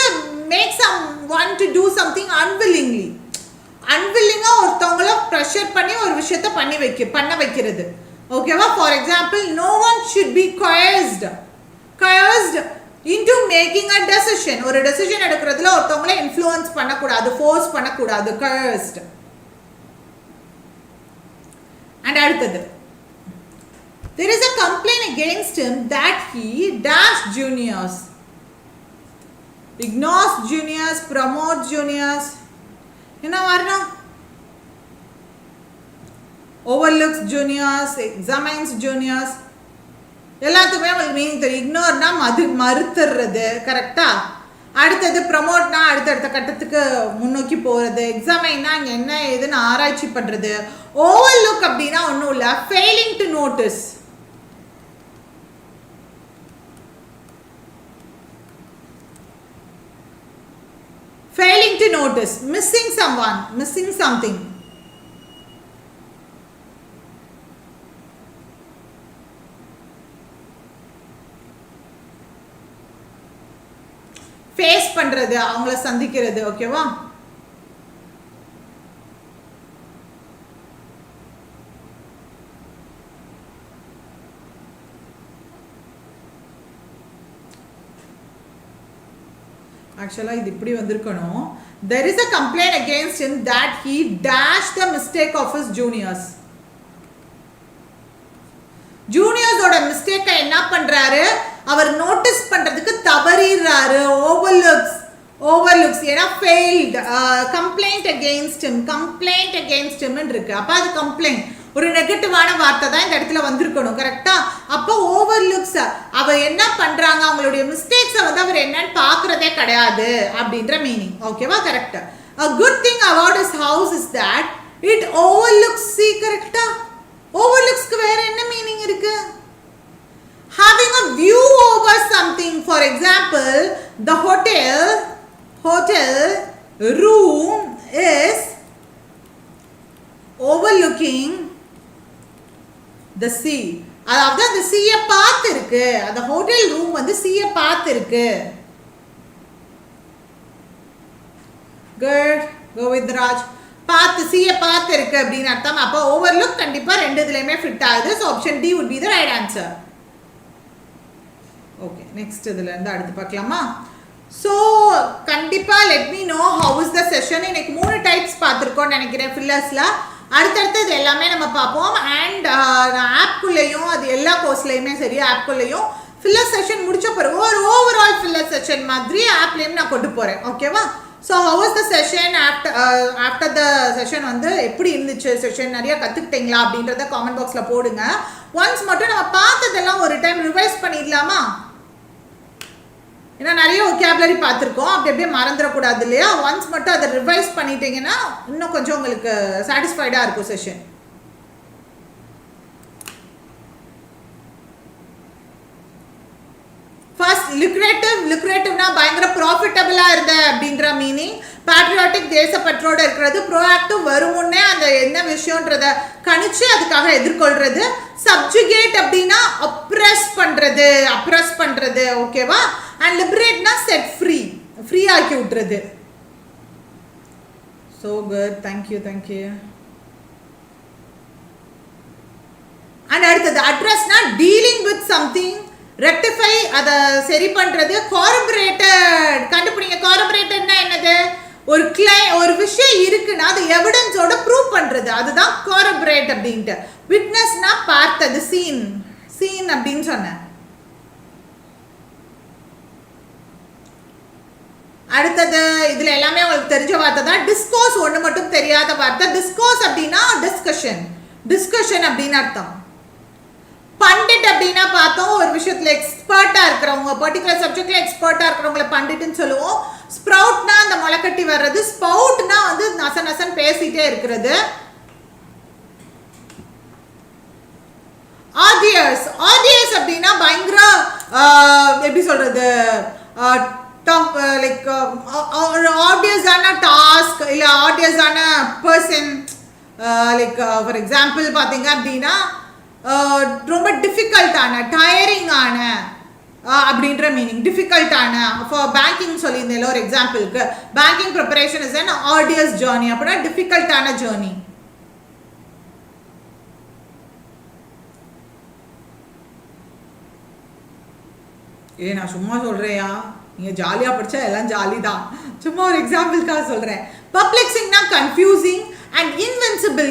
make someone to do something unwillingly. அன்வில்லிங்கா ஒருத்தவங்கள ப்ரெஷர் பண்ணி ஒரு விஷயத்தை பண்ண வைக்கிறது. ஓகேவா? For example, no one should be coerced into making a decision. ஒரு டெசிஷன் எடுக்கிறதுல ஒருத்தவங்கள இன்ஃப்ளூயன்ஸ் பண்ணக்கூடாது, ஃபோர்ஸ் பண்ணக்கூடாது. coerced. and அடுத்தது, there is a complaint against him that he dash juniors, ignores juniors, promotes juniors. என்ன வரணும்? overlooks juniors, examines juniors. எல்லாத்துக்குமே உங்களுக்கு மீனிங் தெரியும். இக்னோர்னா மறுத்துறது, கரெக்டா? அடுத்தது ப்ரமோட்னா அடுத்த கட்டத்துக்கு முன்னோக்கி போகிறது. எக்ஸாமைன்னா இங்கே என்ன ஏதுன்னு ஆராய்ச்சி பண்ணுறது. ஓவர்லுக் அப்படின்னா ஒன்றும் இல்லை, failing to notice. failing to notice, missing someone, missing something. Face பண்றது, அவங்கள சந்திக்கிறது. ஓகேவா? ஆக்சுவலா இது இப்படி வந்திருக்கணும். there is a complaint against him that he dashed the mistake of his juniors. ஜூனியர்ஸோட மிஸ்டேக்கை என்ன பண்றாரு? அவர் நோட்டீஸ் பண்றதுக்கு தவறிறாரு. ஓவர்லுக்ஸ் ஏன்னா ஃபெயில்ட். கம்ப்ளைண்ட் அகெயின்ஸ்ட் ஹிம் இருக்கு. அப்ப அது கம்ப்ளைண்ட் ஒரு நெகட்டிவான வார்த்தை தான் இந்த இடத்துல வந்திருக்கணும். கரெக்டா? அப்போ ஓவர்லுக்ஸ், அவர் என்ன பண்றாங்க, அவங்களுடைய மிஸ்டேக்ஸை வந்து அவர் என்னன்னு பாக்குறதே கிடையாது அப்படின்ற மீனிங். ஓகேவா? Correct. a good thing about his house is that it overlooks. see, கரெக்டா? ஓவர்லுக்ஸ்க்கு வேற என்ன மீனிங் இருக்கு? having a view over something. for example, the hotel room is overlooking the sea. அதாவது அந்த சீயை பார்த்து இருக்கு. அந்த ஹோட்டல் ரூம் வந்து சீயை பார்த்து இருக்கு. குட், கோவிந்தராஜ். பார்த்து, சீயை பார்த்து இருக்கு அப்படின்னு அர்த்தம். அப்போ ஓவர்லுக் கண்டிப்பா ரெண்டு இதுலயுமே ஃபிட் ஆகுது. So option D would be the right answer. Okay, next இதுல இருந்து அடுத்து பார்க்கலாமா? ஸோ கண்டிப்பா let me know how is the session. இன்னைக்கு 3 டைப்ஸ் பார்த்துருக்கோம்னு நினைக்கிறேன் ஃபில்லர்ஸ்ல. அடுத்தடுத்து இது எல்லாமே நம்ம பார்ப்போம். அண்ட் ஆப்குள்ளேயும் அது எல்லா கோர்ஸ்லையுமே சரி, ஆப்குள்ளேயும் ஃபில்லர் செஷன் முடிச்ச பிறகு ஒரு ஓவரால் ஃபில்லர் செஷன் மாதிரி ஆப்லேயும் நான் கொண்டு போகிறேன். ஓகேவா? So how is the session after the session வந்து எப்படி இருந்துச்சு, செஷன் நிறைய கற்றுக்கிட்டீங்களா அப்படின்றத காமெண்ட் பாக்ஸில் போடுங்க. ஒன்ஸ் மட்டும் நம்ம பார்த்ததெல்லாம் ஒரு டைம் ரிவைஸ் பண்ணிடலாமா? ஏன்னா நிறைய ஒகேபுலரி பார்த்துருக்கோம், அப்படி அப்படியே மறந்துடக்கூடாது இல்லையா? ஒன்ஸ் மட்டும் அதை ரிவைஸ் பண்ணிட்டீங்கன்னா இன்னும் கொஞ்சம் உங்களுக்கு சாட்டிஸ்ஃபைடாக இருக்கும் செஷன். லுக்ரேட்டிவ்னா பயங்கர ப்ராஃபிட்டபிளா இருந்த அப்படின்ற மீனிங். பேட்ரியாட்டிக் தேசப்பற்றோட இருக்கிறது. ப்ரோஆக்டிவ் வருமுன்னே அந்த என்ன விஷயம்ன்றத கணிச்சு அதுக்காக எதிர்கொள்றது. சப்ஜுகேட் அப்படின்னா அப்ரஸ் பண்றது ஓகேவா. அண்ட் லிபரேட்னா செட் ஃப்ரீ ஆக்கி விட்டுறது. So good, thank you. And அடுத்தது அட்ரஸ்னா டீலிங் வித் சம்திங், ரெக்டிஃபை அத சரி பண்றது. கார்பரேட்டட் கண்டுபிடிங்க. கார்பரேட்டட்னா என்னது? ஒரு விஷயம் இருக்குன்னா அது எவிடன்ஸோட ப்ரூவ் பண்றது, அதுதான் கார்பரேட் அப்படின்ட்டு. விட்னஸ்னா பார்த்தது, சீன் அப்படின்னு சொன்னேன். அடுத்தது இதுல எல்லாமே உங்களுக்கு தெரிஞ்ச வார்த்தை தான். டிஸ்கோஸ் ஒன்று மட்டும் தெரியாத வார்த்தை. டிஸ்கோஸ் அப்படின்னா டிஸ்கஷன் அப்படின்னு அர்த்தம். பண்டிட் அப்படின்னா பார்த்தோம், ஒரு விஷயத்துல எக்ஸ்பர்ட்டா இருக்கிறவங்க, பர்டிகுலர் சப்ஜெக்ட்ல எக்ஸ்பர்ட்டா இருக்கிறவங்கள பண்டிட்னு சொல்லுவோம். ஸ்ப்ரவுட்னா அந்த முளைக்கட்டி வர்றது. ஸ்பவுட்னா வந்து நசன் பேசிட்டே இருக்கிறது. ஆடியஸ் அப்படின்னா பயங்கர எப்படி சொல்றது, லைக் ஆப்வியஸான டாஸ்க் இல்ல ஆப்வியஸான பர்சன். லைக் ஃபார் எக்ஸாம்பிள் பார்த்தீங்க அப்படின்னா ரொம்ப டிஃபிகல்ட்டான, டயரிங்கான அப்படின்ற மீனிங். டிஃபிகல்ட்டான ஃபார் பேங்கிங் சொல்லியிருந்தேன் ஒரு எக்ஸாம்பிளுக்கு. Banking preparation is an arduous journey அப்படின்னா டிஃபிகல்ட்டான ஜேர்னி. நான் சும்மா சொல்றேயா, நீங்க ஜாலியா படிச்சா எல்லாம் ஜாலி தான். சும்மா ஒரு எக்ஸாம்பிளுக்காக சொல்றேன். பர்ப்ளெக்சிங்னா கன்ஃபியூசிங். அண்ட் இன்வின்சிபிள்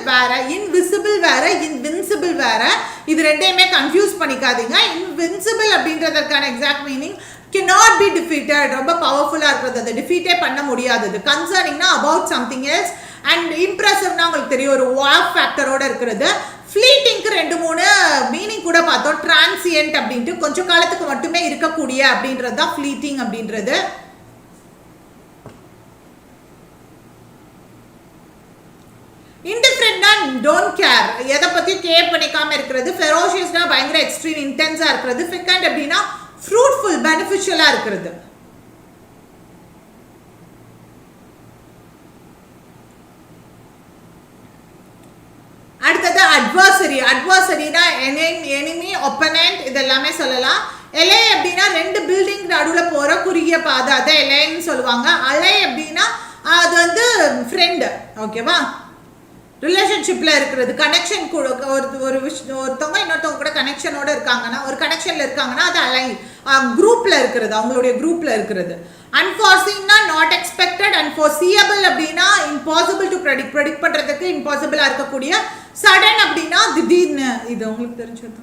வேற, இன்விசிபிள் வேற, இன்வின்சிபிள் வேற. இது ரெண்டையுமே கன்ஃபியூஸ் பண்ணிக்காதீங்க. இன்வின்சிபிள் அப்படின்றதற்கான exact meaning cannot be defeated, ரொம்ப பவர்ஃபுல்லா இருக்கிறது, அதை டிஃபீட்டே பண்ண முடியாதது. கன்சர்னிங்னா about something else. அண்ட் இம்ப்ரெசிவ்னா உங்களுக்கு தெரியும், ஒரு வாவ் ஃபேக்டரோட இருக்கிறது. ஃப்ளீட்டிங்க்கு 2-3 மீனிங் கூட பார்த்தோம். டிரான்சியன்ட் அப்படின்ட்டு கொஞ்ச காலத்துக்கு மட்டுமே இருக்கக்கூடிய அப்படின்றது தான் ஃப்ளீட்டிங் அப்படின்றது. இன்டிஃபரண்ட்னா டோன்ட் கேர், எதை பத்தி கேர் பண்ணிக்காம இருக்கிறது. ஃபெரோஷியஸ்னா பயங்கர எக்ஸ்ட்ரீம் இன்டென்ஸா இருக்கிறது. ஃபிகண்ட் அப்படின்னா ஃப்ரூட்ஃபுல், பெனிஃபிஷியலா இருக்கிறது. அடுத்தது அட்வர்சரினா எனிமி, ஒப்பனன்ட் இதெல்லாமே சொல்லலாம். எலை அப்படின்னா 2 பில்டிங் நடுவில் போற குறுகிய பாதை, அதை எலைன்னு சொல்லுவாங்க. அலை அப்படின்னா அது வந்து ஃப்ரெண்டு, ஓகேவா. ரிலேஷன்ஷிப்ல இருக்கிறது, கனெக்ஷன் கூட. ஒருத்தவங்க இன்னொருத்தவங்க கூட கனெக்ஷனோட இருக்காங்கன்னா, ஒரு கனெக்ஷன்ல இருக்காங்கன்னா அது அலை. குரூப்ல இருக்கிறது, அவங்களுடைய குரூப்ல இருக்கிறது. அன்ஃபார்சீன்னா நாட் எக்ஸ்பெக்டட். அன்ஃபார்சியபிள் அப்படின்னா இம்பாசிபிள் டு ப்ரெடிக்ட் பண்றதுக்கு இம்பாசிபிளா இருக்கக்கூடிய. சடன் அப்படின்னா திடீர்னு, இது உங்களுக்கு தெரிஞ்சது.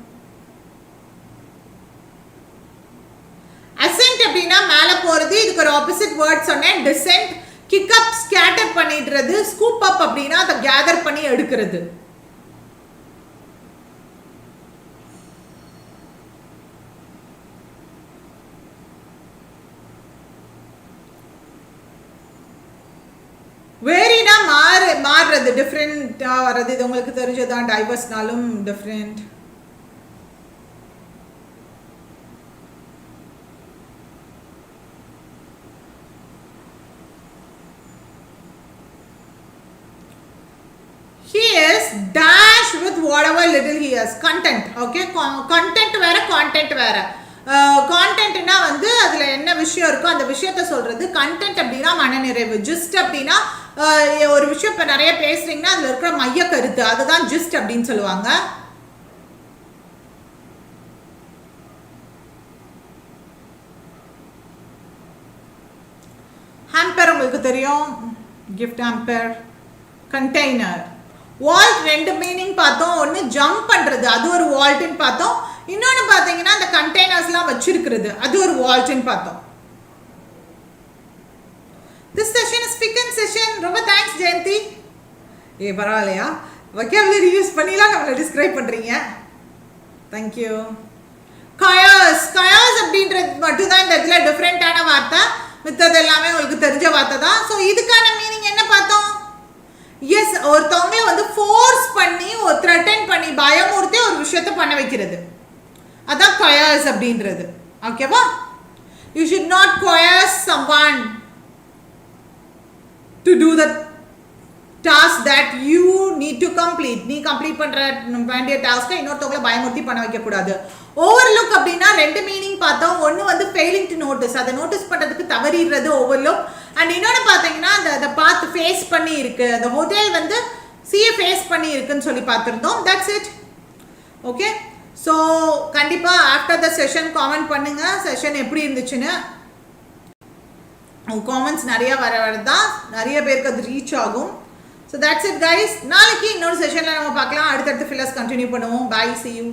அசென்ட் அப்படின்னா மேல போறது, இதுக்கு ஒரு ஆப்போசிட் வேர்ட் சொன்னேன், டிசென்ட். கிக் அப் ஸ்கேட்டர் பண்ணிடுறது. ஸ்கூப் அப் அப்படின்னா அதை கேதர் பண்ணி எடுக்கிறது. வேரினா மாறுறது, டிஃப்ரெண்டா வர்றது. இது உங்களுக்கு தெரிஞ்சதான். டைவர்ஸ்னாலும் different. He is dash with whatever little he has. Content, okay. Content வேற, content வேற. கான்டென்ட்னா வந்து அதுல என்ன விஷயம் இருக்கோ அந்த விஷயத்த சொல்றது. கண்டென்ட் அப்படின்னா மனநிறைவு. ஜிஸ்ட் அப்படின்னா ஒரு விஷயம் இப்ப நிறைய பேசுறீங்கன்னா அதுல இருக்கிற மைய கருத்து, அதுதான் ஜிஸ்ட் அப்படின்னு சொல்லுவாங்க. ஹாம்பர் உங்களுக்கு தெரியும், gift hamper. Container. Vault 2 meaning பார்த்தோம். ஒன்று ஜம்ப் பண்றது, அது ஒரு வால்ட்னு பார்த்தோம். இன்னொன்று பார்த்தீங்கன்னா அந்த கண்டெய்னர்ஸ்லாம் வச்சிருக்கிறது, அது ஒரு வால்ட்னு பார்த்தோம். This session is bigger session. ரொம்ப தேங்க்ஸ் ஜெயந்தி. பரவாயில்லையா, வொக்காபுலரி யூஸ் பண்ணிலாம் நம்மளை டிஸ்கிரைப் பண்றீங்க. தேங்க்யூ. கயர்ஸ் அப்படின்றது மட்டும்தான் இந்த இடத்துல டிஃப்ரெண்டான வார்த்தை. மித்தது எல்லாமே உங்களுக்கு தெரிஞ்ச வார்த்தை தான். ஸோ இதுக்கான மீனிங் என்ன பார்த்தோம்? எஸ், ஒருத்தவங்களை வந்து ஃபோர்ஸ் பண்ணி, த்ரெட்டன் பண்ணி, பயமுறுத்தி ஒரு விஷயத்த பண்ண வைக்கிறது, அதான் கயர்ஸ் அப்படின்றது. ஓகேவா? You should not coerce someone to do the task that you need to complete. நீ கம்ப்ளீட் பண்ற வேண்டிய டாஸ்க்கை இன்னொருத்தவங்களை பயமுறுத்தி பண்ண வைக்க கூடாது. ஓவர்லுக் அப்படின்னா ரெண்டு மீனிங் பார்த்தோம். ஒன்று வந்து ஃபெயிலிங் டு நோட்டீஸ், அதை நோட்டீஸ் பண்ணுறதுக்கு தவறிடுறது ஓவர்லுக். அண்ட் இன்னொன்று பார்த்தீங்கன்னா அந்த பார்த்து ஃபேஸ் பண்ணி இருக்கு, அந்த ஹோட்டல் வந்து சிஏ ஃபேஸ் பண்ணி இருக்குன்னு சொல்லி பார்த்துருந்தோம். That's it. ஓகே, ஸோ கண்டிப்பாக ஆஃப்டர் த செஷன் காமெண்ட் பண்ணுங்க செஷன் எப்படி இருந்துச்சுன்னு. காமெண்ட்ஸ் நிறையா வரதான் நிறைய பேருக்கு அது ரீச் ஆகும். So that's it guys. நாளைக்கு இன்னொரு செஷனில் நம்ம பார்க்கலாம். அடுத்தடுத்து ஃபில்லர்ஸ் கண்டினியூ பண்ணுவோம். Bye, see you.